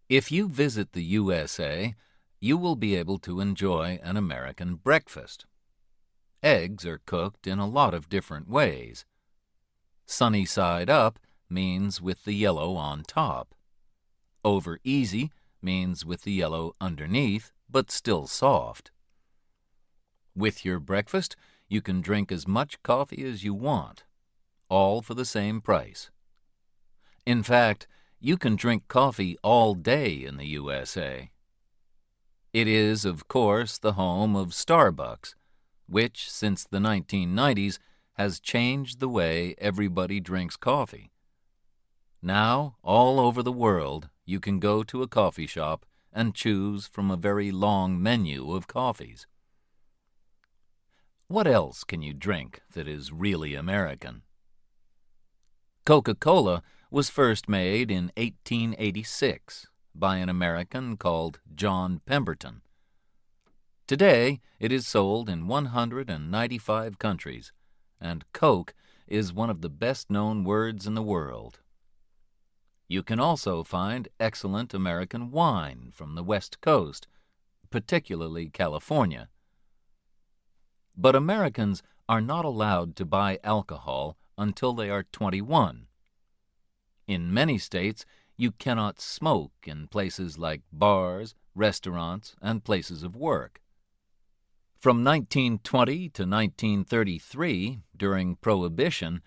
If you visit the USA, you will be able to enjoy an American breakfast. Eggs are cooked in a lot of different ways. Sunny side up means with the yellow on top. Over easy means with the yellow underneath, but still soft. With your breakfast, you can drink as much coffee as you want, all for the same price. In fact, you can drink coffee all day in the USA. It is, of course, the home of Starbucks, which, since the 1990s, has changed the way everybody drinks coffee. Now, all over the world, you can go to a coffee shop and choose from a very long menu of coffees. What else can you drink that is really American? Coca-Cola was first made in 1886 by an American called John Pemberton. Today, it is sold in 195 countries, and Coke is one of the best-known words in the world. You can also find excellent American wine from the West Coast, particularly California. But Americans are not allowed to buy alcohol until they are 21. In many states, you cannot smoke in places like bars, restaurants, and places of work. From 1920 to 1933, during Prohibition,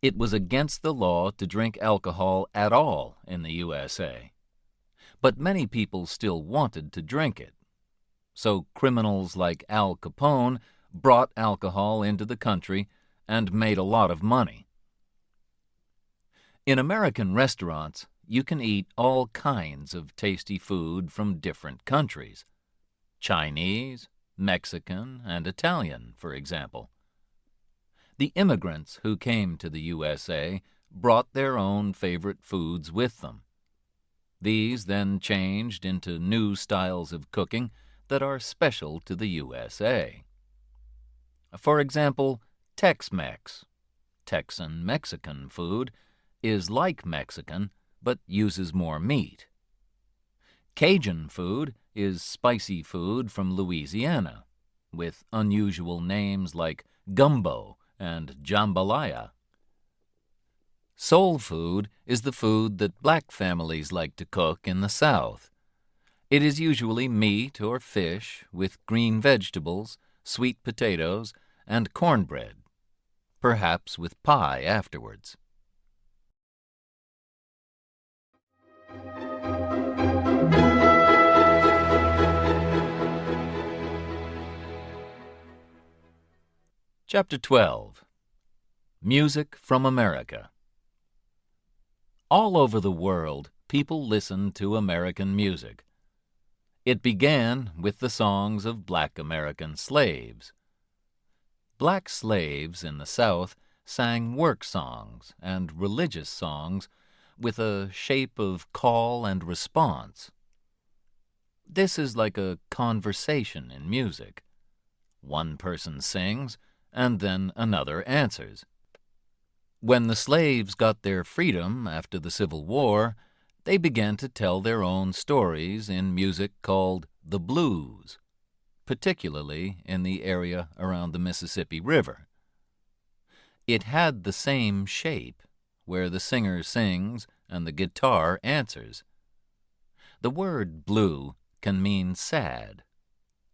it was against the law to drink alcohol at all in the USA. But many people still wanted to drink it. So criminals like Al Capone brought alcohol into the country and made a lot of money. In American restaurants, you can eat all kinds of tasty food from different countries. Chinese, Mexican, and Italian, for example. The immigrants who came to the USA brought their own favorite foods with them. These then changed into new styles of cooking that are special to the USA. For example, Tex-Mex. Texan Mexican food is like Mexican but uses more meat. Cajun food is spicy food from Louisiana, with unusual names like gumbo and jambalaya. Soul food is the food that black families like to cook in the South. It is usually meat or fish with green vegetables, sweet potatoes, and cornbread, perhaps with pie afterwards. Chapter 12. Music from America. All over the world, people listen to American music. It began with the songs of black American slaves. Black slaves in the South sang work songs and religious songs with a shape of call and response. This is like a conversation in music. One person sings, and then another answers. When the slaves got their freedom after the Civil War, they began to tell their own stories in music called the blues, particularly in the area around the Mississippi River. It had the same shape, where the singer sings and the guitar answers. The word blue can mean sad,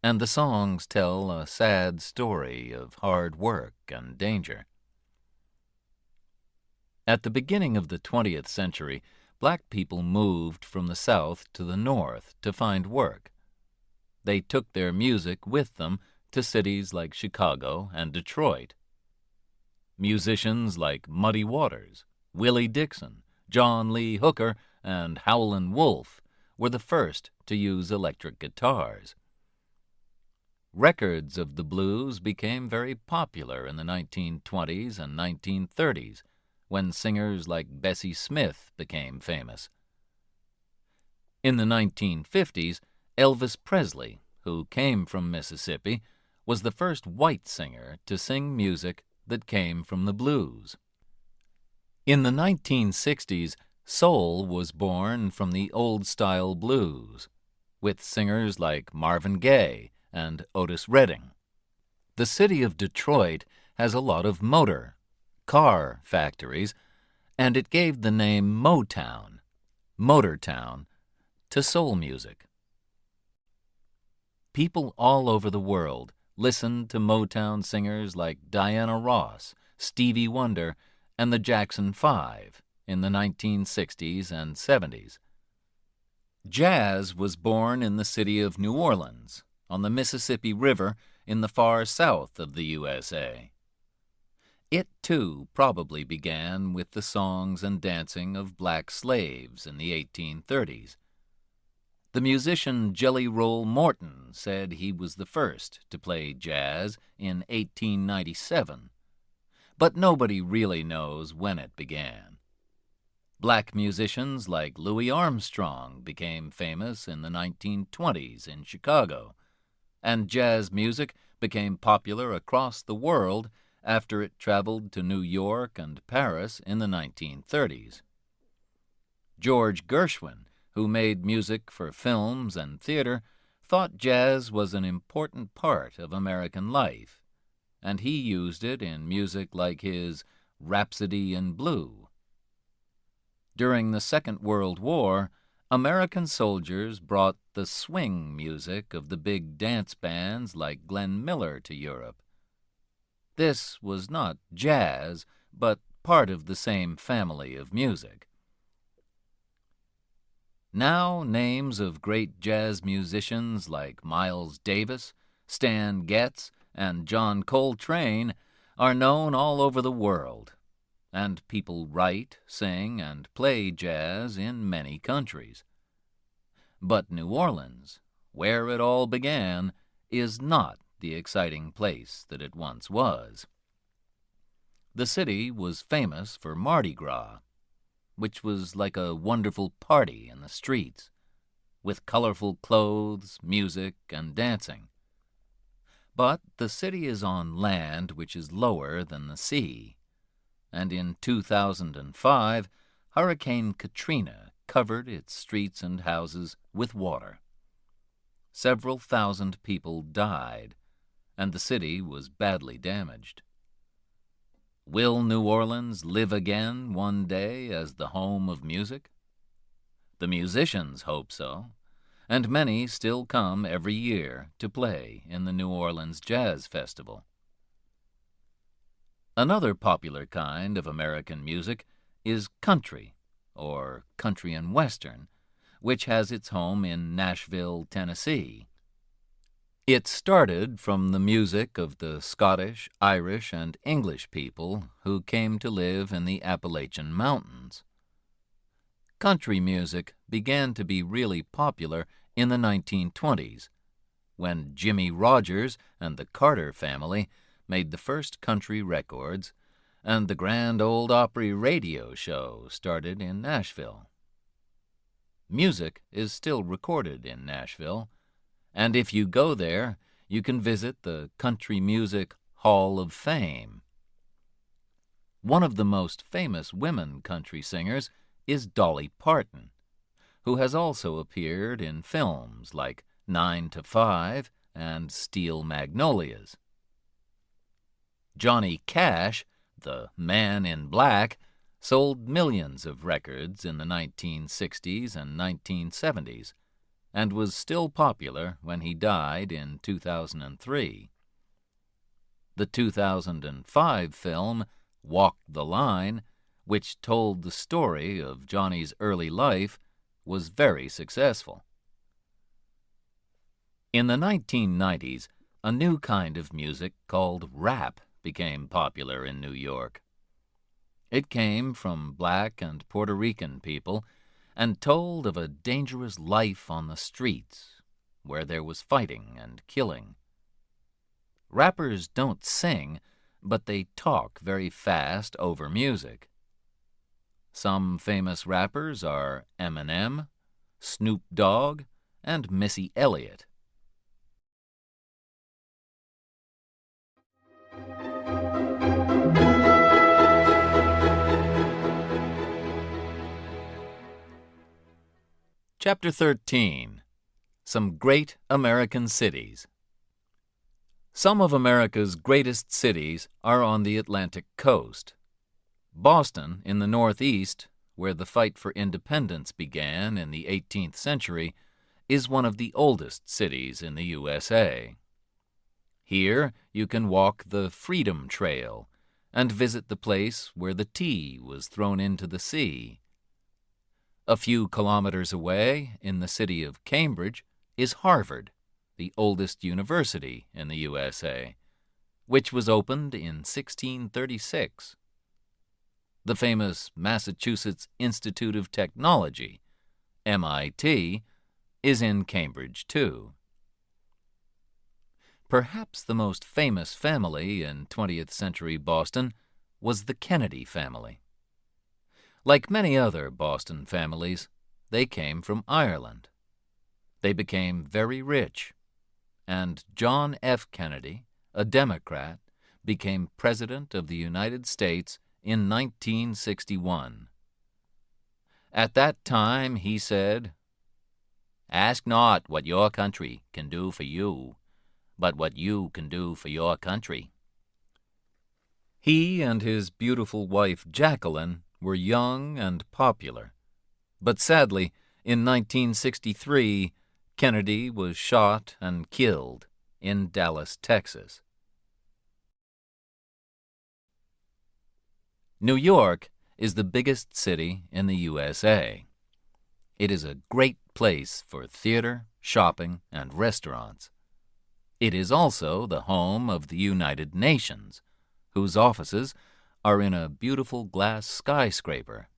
and the songs tell a sad story of hard work and danger. At the beginning of the 20th century, black people moved from the South to the North to find work. They took their music with them to cities like Chicago and Detroit. Musicians like Muddy Waters, Willie Dixon, John Lee Hooker, and Howlin' Wolf were the first to use electric guitars. Records of the blues became very popular in the 1920s and 1930s, when singers like Bessie Smith became famous. In the 1950s, Elvis Presley, who came from Mississippi, was the first white singer to sing music that came from the blues. In the 1960s, soul was born from the old-style blues, with singers like Marvin Gaye and Otis Redding. The city of Detroit has a lot of car factories, and it gave the name Motown, Motortown, to soul music. People all over the world listened to Motown singers like Diana Ross, Stevie Wonder, and the Jackson 5 in the 1960s and 70s. Jazz was born in the city of New Orleans, on the Mississippi River in the far south of the USA. It, too, probably began with the songs and dancing of black slaves in the 1830s. The musician Jelly Roll Morton said he was the first to play jazz in 1897, but nobody really knows when it began. Black musicians like Louis Armstrong became famous in the 1920s in Chicago, and jazz music became popular across the world after it traveled to New York and Paris in the 1930s. George Gershwin, who made music for films and theater, thought jazz was an important part of American life, and he used it in music like his Rhapsody in Blue. During the Second World War, American soldiers brought the swing music of the big dance bands like Glenn Miller to Europe. This was not jazz, but part of the same family of music. Now names of great jazz musicians like Miles Davis, Stan Getz, and John Coltrane are known all over the world, and people write, sing, and play jazz in many countries. But New Orleans, where it all began, is not the exciting place that it once was. The city was famous for Mardi Gras, which was like a wonderful party in the streets, with colorful clothes, music, and dancing. But the city is on land which is lower than the sea, and in 2005, Hurricane Katrina covered its streets and houses with water. Several thousand people died, and the city was badly damaged. Will New Orleans live again one day as the home of music? The musicians hope so, and many still come every year to play in the New Orleans Jazz Festival. Another popular kind of American music is country, or country and western, which has its home in Nashville, Tennessee. It started from the music of the Scottish, Irish, and English people who came to live in the Appalachian Mountains. Country music began to be really popular in the 1920s, when Jimmie Rodgers and the Carter family made the first country records, and the Grand Ole Opry radio show started in Nashville. Music is still recorded in Nashville, and if you go there, you can visit the Country Music Hall of Fame. One of the most famous women country singers is Dolly Parton, who has also appeared in films like 9 to 5 and Steel Magnolias. Johnny Cash, the Man in Black, sold millions of records in the 1960s and 1970s, and was still popular when he died in 2003. The 2005 film Walk the Line, which told the story of Johnny's early life, was very successful. In the 1990s, a new kind of music called rap became popular in New York. It came from black and Puerto Rican people and told of a dangerous life on the streets where there was fighting and killing. Rappers don't sing, but they talk very fast over music. Some famous rappers are Eminem, Snoop Dogg, and Missy Elliott. Chapter 13. Some Great American Cities. Some of America's greatest cities are on the Atlantic coast. Boston, in the Northeast, where the fight for independence began in the 18th century, is one of the oldest cities in the USA. Here you can walk the Freedom Trail and visit the place where the tea was thrown into the sea. A few kilometers away, in the city of Cambridge, is Harvard, the oldest university in the USA, which was opened in 1636. The famous Massachusetts Institute of Technology, MIT, is in Cambridge, too. Perhaps the most famous family in 20th century Boston was the Kennedy family. Like many other Boston families, they came from Ireland. They became very rich, and John F. Kennedy, a Democrat, became President of the United States in 1961. At that time, he said, "Ask not what your country can do for you, but what you can do for your country." He and his beautiful wife Jacqueline were young and popular, but sadly, in 1963, Kennedy was shot and killed in Dallas, Texas. New York is the biggest city in the USA. It is a great place for theater, shopping, and restaurants. It is also the home of the United Nations, whose offices are in a beautiful glass skyscraper.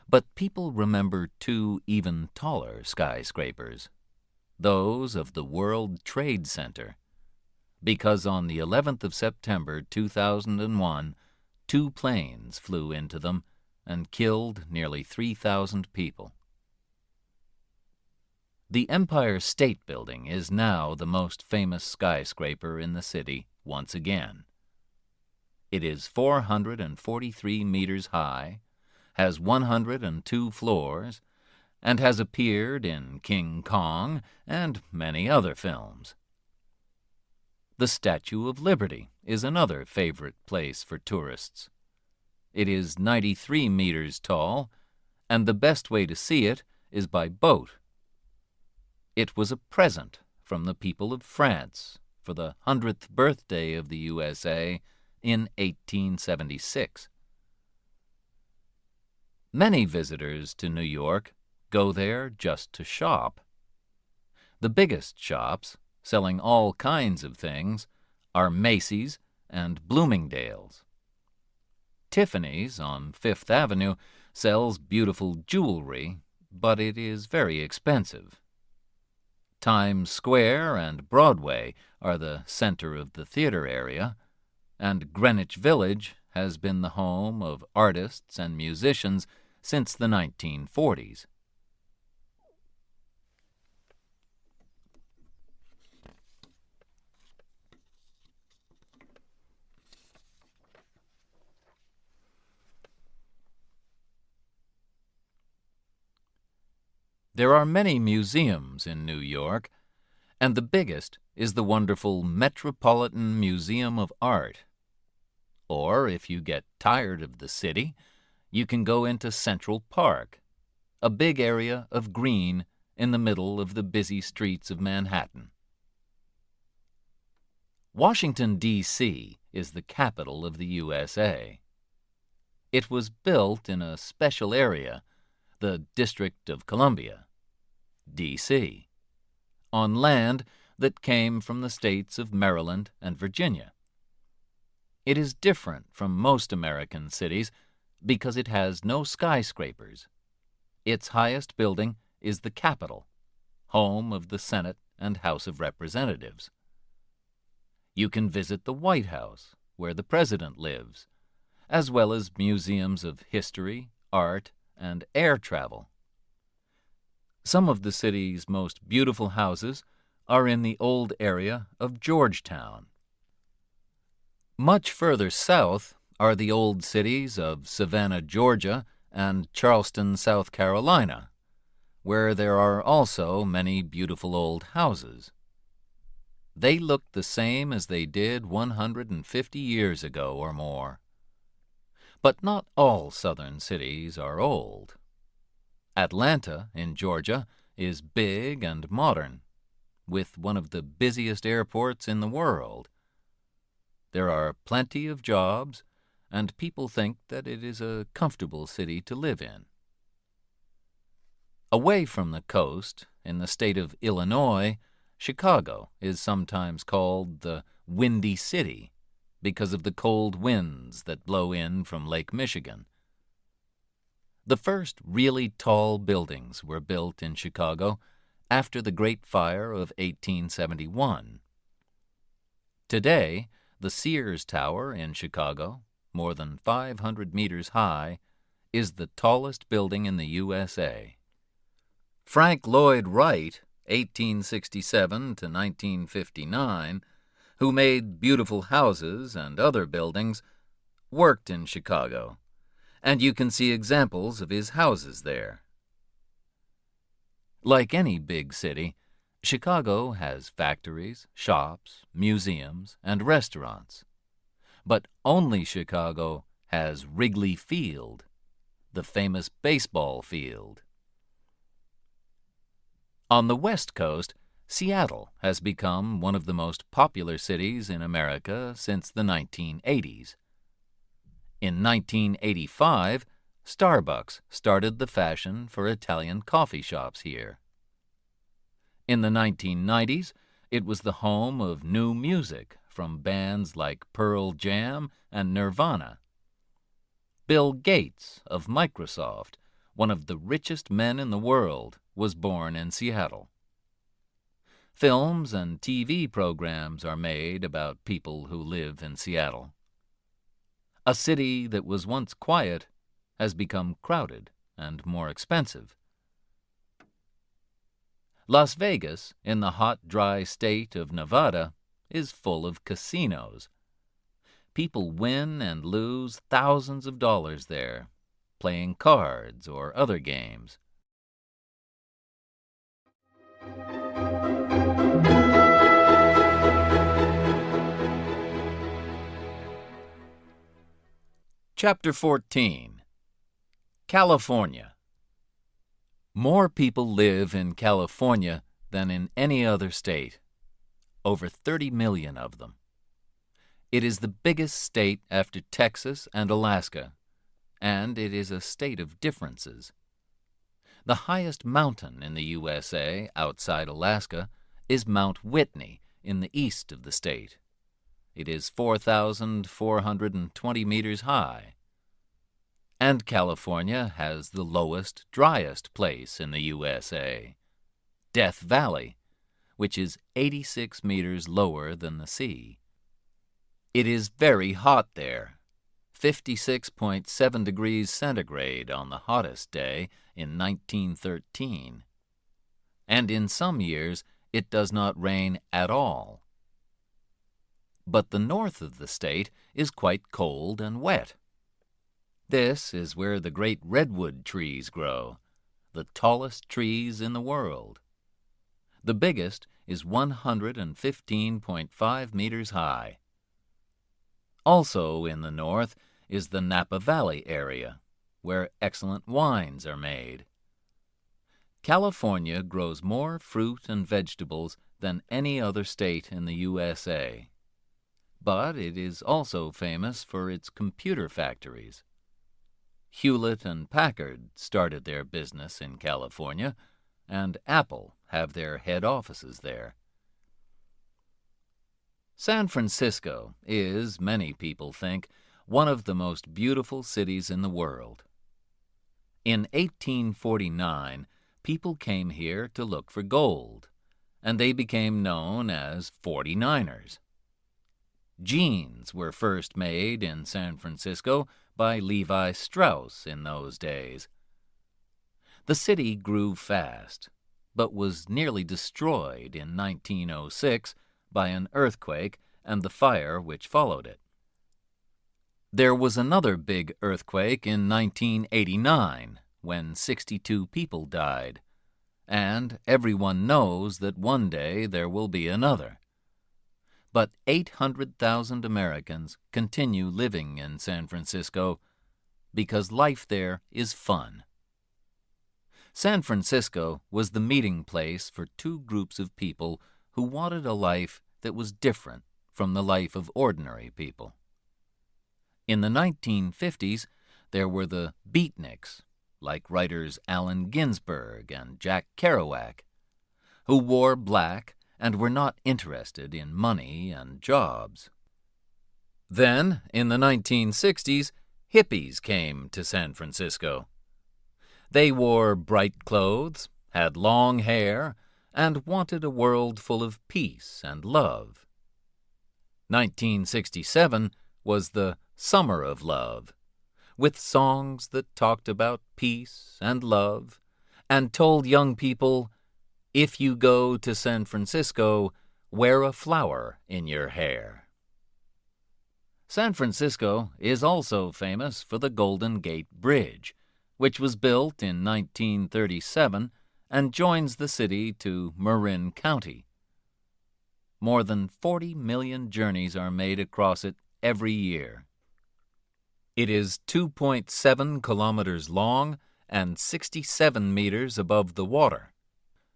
But people remember two even taller skyscrapers, those of the World Trade Center, because on the 11th of September 2001, 2 planes flew into them and killed nearly 3,000 people. The Empire State Building is now the most famous skyscraper in the city once again. It is 443 meters high, has 102 floors, and has appeared in King Kong and many other films. The Statue of Liberty is another favorite place for tourists. It is 93 meters tall, and the best way to see it is by boat. It was a present from the people of France for the 100th birthday of the USA in 1876. Many visitors to New York go there just to shop. The biggest shops, selling all kinds of things, are Macy's and Bloomingdale's. Tiffany's on Fifth Avenue sells beautiful jewelry, but it is very expensive. Times Square and Broadway are the center of the theater area, and Greenwich Village has been the home of artists and musicians since the 1940s. There are many museums in New York, and the biggest is the wonderful Metropolitan Museum of Art. Or, if you get tired of the city, you can go into Central Park, a big area of green in the middle of the busy streets of Manhattan. Washington, D.C. is the capital of the USA. It was built in a special area, the District of Columbia, D.C., on land that came from the states of Maryland and Virginia. It is different from most American cities because it has no skyscrapers. Its highest building is the Capitol, home of the Senate and House of Representatives. You can visit the White House, where the president lives, as well as museums of history, art, and air travel. Some of the city's most beautiful houses are in the old area of Georgetown. Much further south are the old cities of Savannah, Georgia, and Charleston, South Carolina, where there are also many beautiful old houses. They look the same as they did 150 years ago or more. But not all southern cities are old. Atlanta, in Georgia, is big and modern, with one of the busiest airports in the world. There are plenty of jobs, and people think that it is a comfortable city to live in. Away from the coast, in the state of Illinois, Chicago is sometimes called the Windy City because of the cold winds that blow in from Lake Michigan. The first really tall buildings were built in Chicago after the Great Fire of 1871. Today, the Sears Tower in Chicago, more than 500 meters high, is the tallest building in the USA. Frank Lloyd Wright, 1867 to 1959, who made beautiful houses and other buildings, worked in Chicago, and you can see examples of his houses there. Like any big city, Chicago has factories, shops, museums, and restaurants. But only Chicago has Wrigley Field, the famous baseball field. On the West Coast, Seattle has become one of the most popular cities in America since the 1980s. In 1985, Starbucks started the fashion for Italian coffee shops here. In the 1990s, it was the home of new music from bands like Pearl Jam and Nirvana. Bill Gates of Microsoft, one of the richest men in the world, was born in Seattle. Films and TV programs are made about people who live in Seattle. A city that was once quiet has become crowded and more expensive. Las Vegas, in the hot, dry state of Nevada, is full of casinos. People win and lose thousands of dollars there, playing cards or other games. Chapter 14. California. More people live in California than in any other state, over 30 million of them. It is the biggest state after Texas and Alaska, and it is a state of differences. The highest mountain in the USA outside Alaska is Mount Whitney in the east of the state. It is 4,420 meters high. And California has the lowest, driest place in the USA, Death Valley, which is 86 meters lower than the sea. It is very hot there, 56.7 degrees centigrade on the hottest day in 1913. And in some years, it does not rain at all. But the north of the state is quite cold and wet. This is where the great redwood trees grow, the tallest trees in the world. The biggest is 115.5 meters high. Also in the north is the Napa Valley area, where excellent wines are made. California grows more fruit and vegetables than any other state in the USA. But it is also famous for its computer factories. Hewlett and Packard started their business in California, and Apple have their head offices there. San Francisco is, many people think, one of the most beautiful cities in the world. In 1849, people came here to look for gold, and they became known as 49ers. Jeans were first made in San Francisco by Levi Strauss in those days. The city grew fast, but was nearly destroyed in 1906 by an earthquake and the fire which followed it. There was another big earthquake in 1989 when 62 people died, and everyone knows that one day there will be another. But 800,000 Americans continue living in San Francisco because life there is fun. San Francisco was the meeting place for two groups of people who wanted a life that was different from the life of ordinary people. In the 1950s, there were the beatniks, like writers Allen Ginsberg and Jack Kerouac, who wore black and were not interested in money and jobs. Then, in the 1960s, hippies came to San Francisco. They wore bright clothes, had long hair, and wanted a world full of peace and love. 1967 was the Summer of Love, with songs that talked about peace and love and told young people, if you go to San Francisco, wear a flower in your hair. San Francisco is also famous for the Golden Gate Bridge, which was built in 1937 and joins the city to Marin County. More than 40 million journeys are made across it every year. It is 2.7 kilometers long and 67 meters above the water.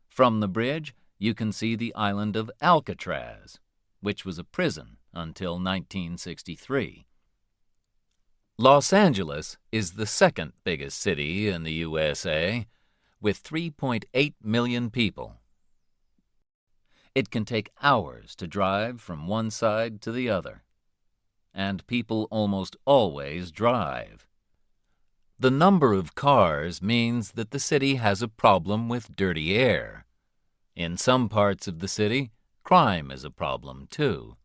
From the bridge, you can see the island of Alcatraz, which was a prison until 1963. Los Angeles is the second biggest city in the USA, with 3.8 million people. It can take hours to drive from one side to the other, and people almost always drive. The number of cars means that the city has a problem with dirty air. In some parts of the city, crime is a problem too.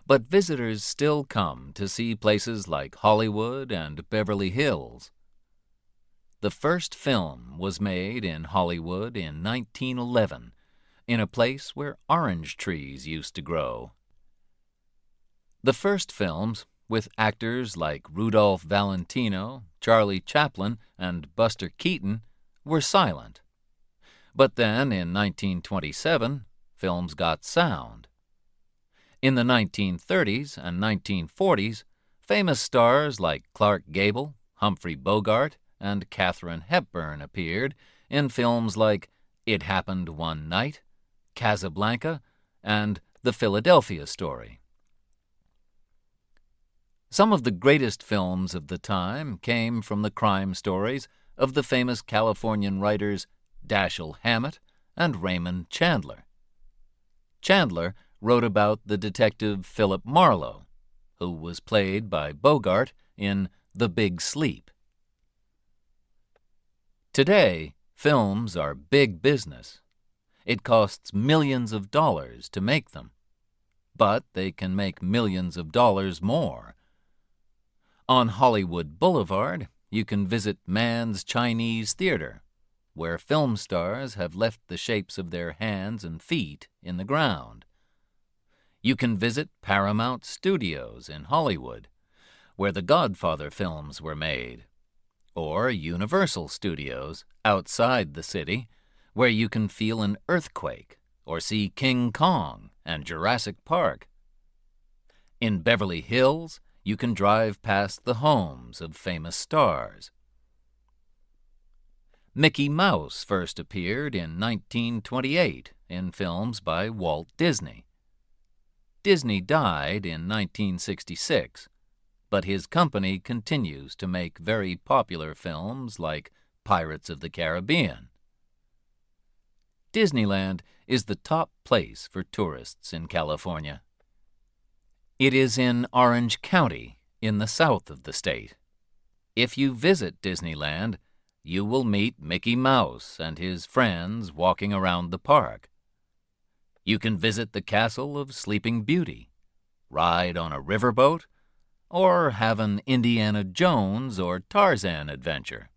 But visitors still come to see places like Hollywood and Beverly Hills. The first film was made in Hollywood in 1911, in a place where orange trees used to grow. The first films, with actors like Rudolph Valentino, Charlie Chaplin, and Buster Keaton, were silent. But then, in 1927, films got sound. In the 1930s and 1940s, famous stars like Clark Gable, Humphrey Bogart, and Katharine Hepburn appeared in films like It Happened One Night, Casablanca, and The Philadelphia Story. Some of the greatest films of the time came from the crime stories of the famous Californian writers Dashiell Hammett and Raymond Chandler. Chandler wrote about the detective Philip Marlowe, who was played by Bogart in The Big Sleep. Today, films are big business. It costs millions of dollars to make them, but they can make millions of dollars more. On Hollywood Boulevard, you can visit Mann's Chinese Theater, where film stars have left the shapes of their hands and feet in the ground. You can visit Paramount Studios in Hollywood, where the Godfather films were made, or Universal Studios outside the city, where you can feel an earthquake or see King Kong and Jurassic Park. In Beverly Hills, you can drive past the homes of famous stars. Mickey Mouse first appeared in 1928 in films by Walt Disney. Disney died in 1966, but his company continues to make very popular films like Pirates of the Caribbean. Disneyland is the top place for tourists in California. It is in Orange County, in the south of the state. If you visit Disneyland, you will meet Mickey Mouse and his friends walking around the park. You can visit the castle of Sleeping Beauty, ride on a riverboat, or have an Indiana Jones or Tarzan adventure.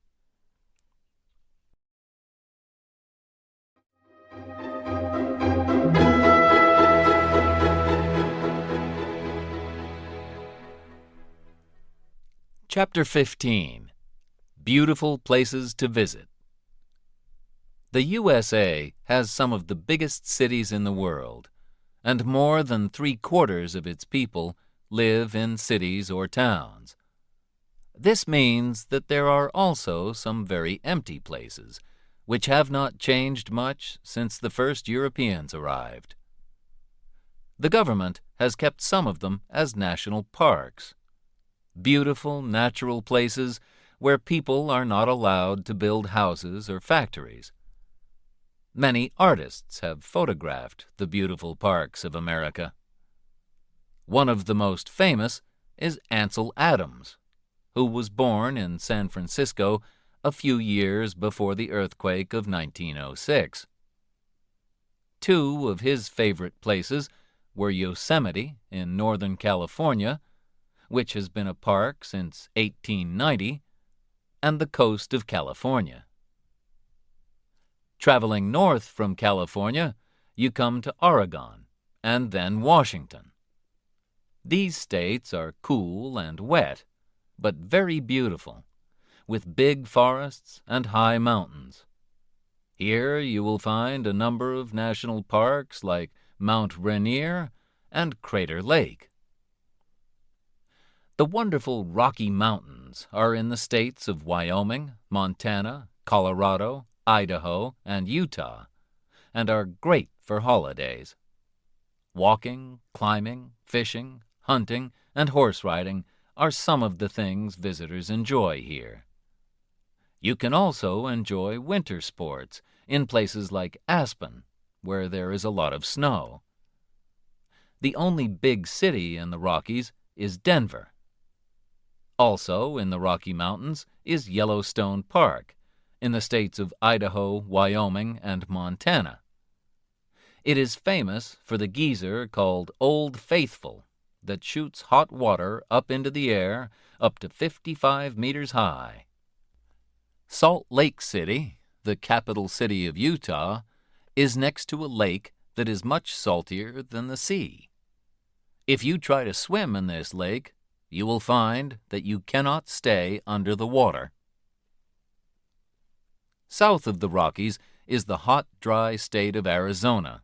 Chapter 15. Beautiful Places to Visit. The USA has some of the biggest cities in the world, and more than 3/4 of its people live in cities or towns. This means that there are also some very empty places, which have not changed much since the first Europeans arrived. The government has kept some of them as national parks. Beautiful natural places where people are not allowed to build houses or factories. Many artists have photographed the beautiful parks of America. One of the most famous is Ansel Adams, who was born in San Francisco a few years before the earthquake of 1906. Two of his favorite places were Yosemite in Northern California, which has been a park since 1890, and the coast of California. Traveling north from California, you come to Oregon and then Washington. These states are cool and wet, but very beautiful, with big forests and high mountains. Here you will find a number of national parks like Mount Rainier and Crater Lake. The wonderful Rocky Mountains are in the states of Wyoming, Montana, Colorado, Idaho, and Utah, and are great for holidays. Walking, climbing, fishing, hunting, and horse riding are some of the things visitors enjoy here. You can also enjoy winter sports in places like Aspen, where there is a lot of snow. The only big city in the Rockies is Denver. Also in the Rocky Mountains is Yellowstone Park, in the states of Idaho, Wyoming, and Montana. It is famous for the geyser called Old Faithful that shoots hot water up into the air up to 55 meters high. Salt Lake City, the capital city of Utah, is next to a lake that is much saltier than the sea. If you try to swim in this lake, you will find that you cannot stay under the water. South of the Rockies is the hot, dry state of Arizona,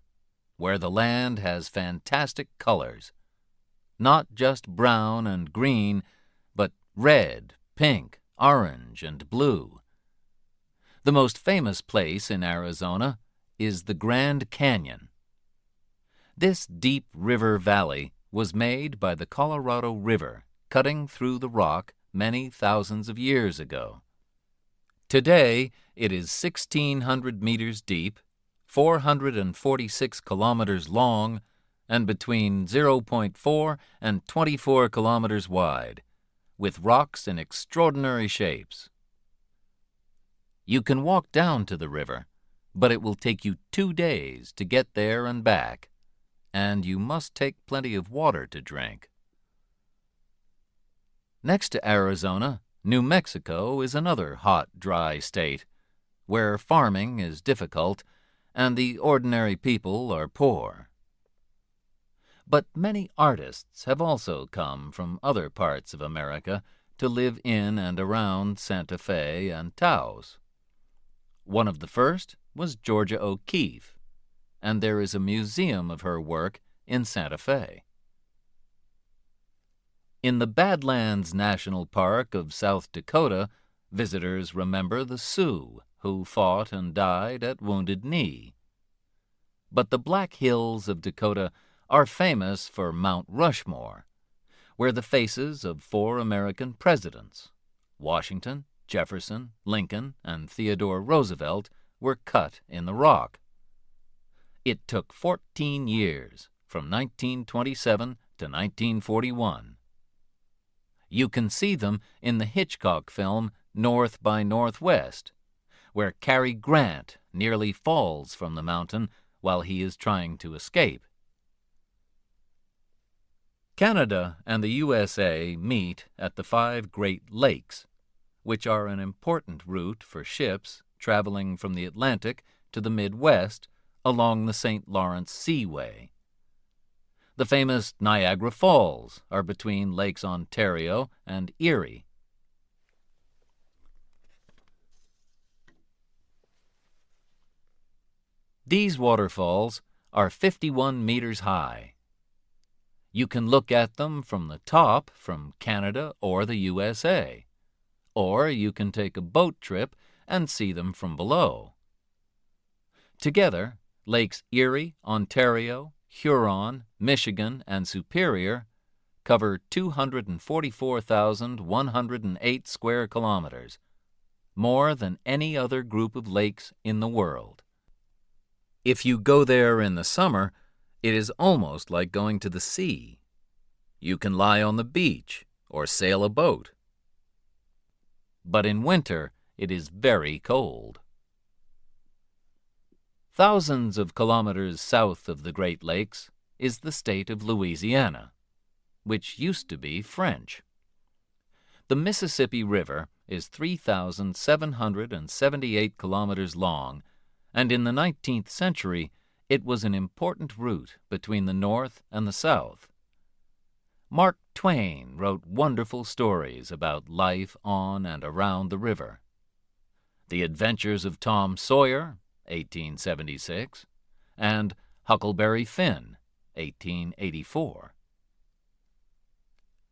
where the land has fantastic colors. Not just brown and green, but red, pink, orange, and blue. The most famous place in Arizona is the Grand Canyon. This deep river valley was made by the Colorado River cutting through the rock many thousands of years ago. Today, it is 1,600 meters deep, 446 kilometers long, and between 0.4 and 24 kilometers wide, with rocks in extraordinary shapes. You can walk down to the river, but it will take you 2 days to get there and back, and you must take plenty of water to drink. Next to Arizona, New Mexico is another hot, dry state, where farming is difficult and the ordinary people are poor. But many artists have also come from other parts of America to live in and around Santa Fe and Taos. One of the first was Georgia O'Keeffe, and there is a museum of her work in Santa Fe. In the Badlands National Park of South Dakota, visitors remember the Sioux who fought and died at Wounded Knee. But the Black Hills of Dakota are famous for Mount Rushmore, where the faces of 4 American presidents, Washington, Jefferson, Lincoln, and Theodore Roosevelt, were cut in the rock. It took 14 years, from 1927 to 1941. You can see them in the Hitchcock film North by Northwest, where Cary Grant nearly falls from the mountain while he is trying to escape. Canada and the USA meet at the 5 Great Lakes, which are an important route for ships traveling from the Atlantic to the Midwest along the St. Lawrence Seaway. The famous Niagara Falls are between Lakes Ontario and Erie. These waterfalls are 51 meters high. You can look at them from the top from Canada or the USA, or you can take a boat trip and see them from below. Together, Lakes Erie, Ontario, Huron, Michigan, and Superior cover 244,108 square kilometers, more than any other group of lakes in the world. If you go there in the summer, it is almost like going to the sea. You can lie on the beach or sail a boat. But in winter, it is very cold. Thousands of kilometers south of the Great Lakes is the state of Louisiana, which used to be French. The Mississippi River is 3,778 kilometers long, and in the 19th century it was an important route between the North and the South. Mark Twain wrote wonderful stories about life on and around the river. The Adventures of Tom Sawyer, 1876, and Huckleberry Finn, 1884.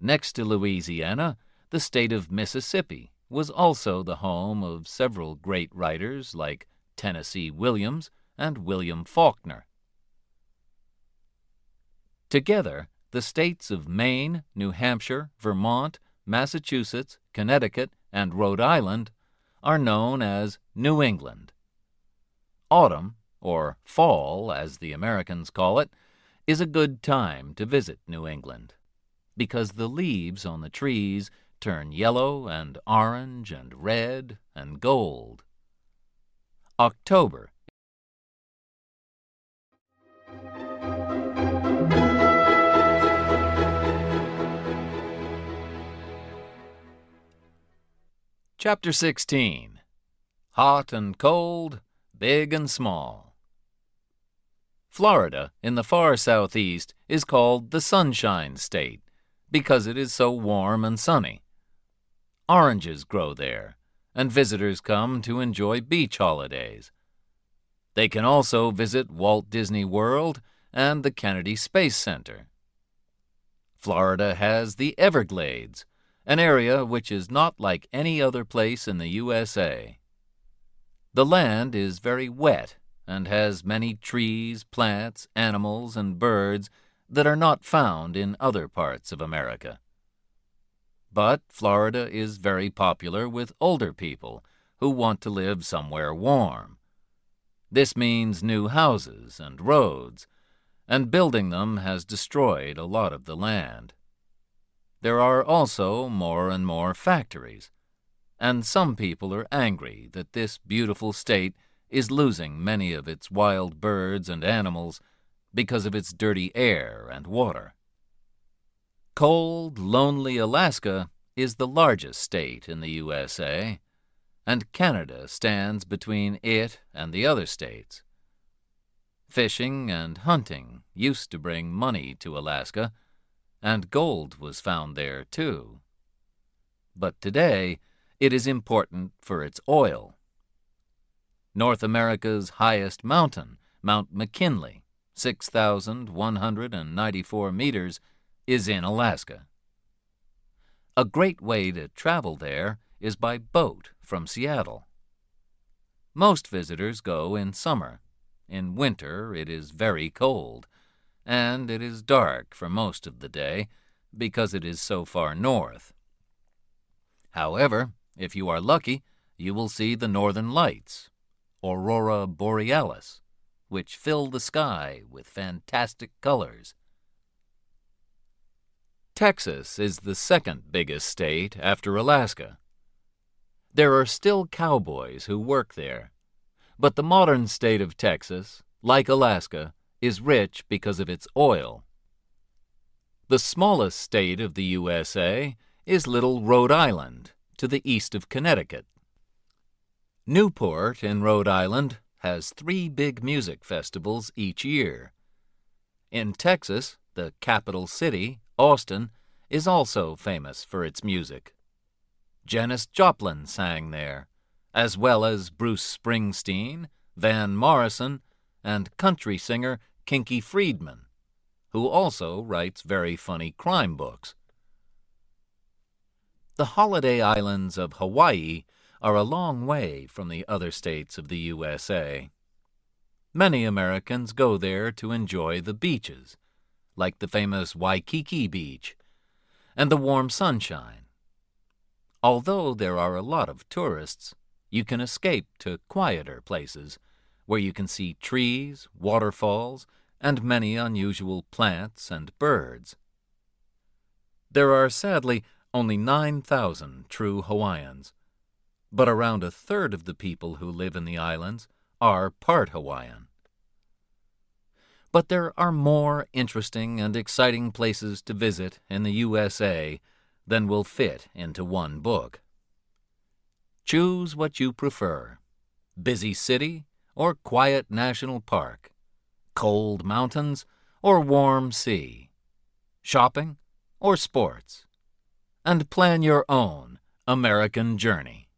Next to Louisiana, the state of Mississippi was also the home of several great writers like Tennessee Williams and William Faulkner. Together, the states of Maine, New Hampshire, Vermont, Massachusetts, Connecticut, and Rhode Island are known as New England. Autumn, or fall as the Americans call it, is a good time to visit New England because the leaves on the trees turn yellow and orange and red and gold. October. Chapter 16. Hot and cold, big and small. Florida, in the far southeast, is called the Sunshine State because it is so warm and sunny. Oranges grow there, and visitors come to enjoy beach holidays. They can also visit Walt Disney World and the Kennedy Space Center. Florida has the Everglades, an area which is not like any other place in the USA. The land is very wet and has many trees, plants, animals, and birds that are not found in other parts of America. But Florida is very popular with older people who want to live somewhere warm. This means new houses and roads, and building them has destroyed a lot of the land. There are also more and more factories, and some people are angry that this beautiful state is losing many of its wild birds and animals because of its dirty air and water. Cold, lonely Alaska is the largest state in the USA, and Canada stands between it and the other states. Fishing and hunting used to bring money to Alaska, and gold was found there too. But today, it is important for its oil. North America's highest mountain, Mount McKinley, 6,194 meters, is in Alaska. A great way to travel there is by boat from Seattle. Most visitors go in summer. In winter, it is very cold, and it is dark for most of the day because it is so far north. However, if you are lucky, you will see the northern lights, Aurora Borealis, which fill the sky with fantastic colors. Texas is the second biggest state after Alaska. There are still cowboys who work there, but the modern state of Texas, like Alaska, is rich because of its oil. The smallest state of the USA is little Rhode Island, to the east of Connecticut. Newport in Rhode Island has 3 big music festivals each year. In Texas, the capital city, Austin, is also famous for its music. Janis Joplin sang there, as well as Bruce Springsteen, Van Morrison, and country singer Kinky Friedman, who also writes very funny crime books. The holiday islands of Hawaii are a long way from the other states of the USA. Many Americans go there to enjoy the beaches, like the famous Waikiki Beach, and the warm sunshine. Although there are a lot of tourists, you can escape to quieter places where you can see trees, waterfalls, and many unusual plants and birds. There are sadly only 9,000 true Hawaiians, but around 1/3 of the people who live in the islands are part Hawaiian. But there are more interesting and exciting places to visit in the USA than will fit into one book. Choose what you prefer: busy city or quiet national park, cold mountains or warm sea, shopping or sports, and plan your own American journey.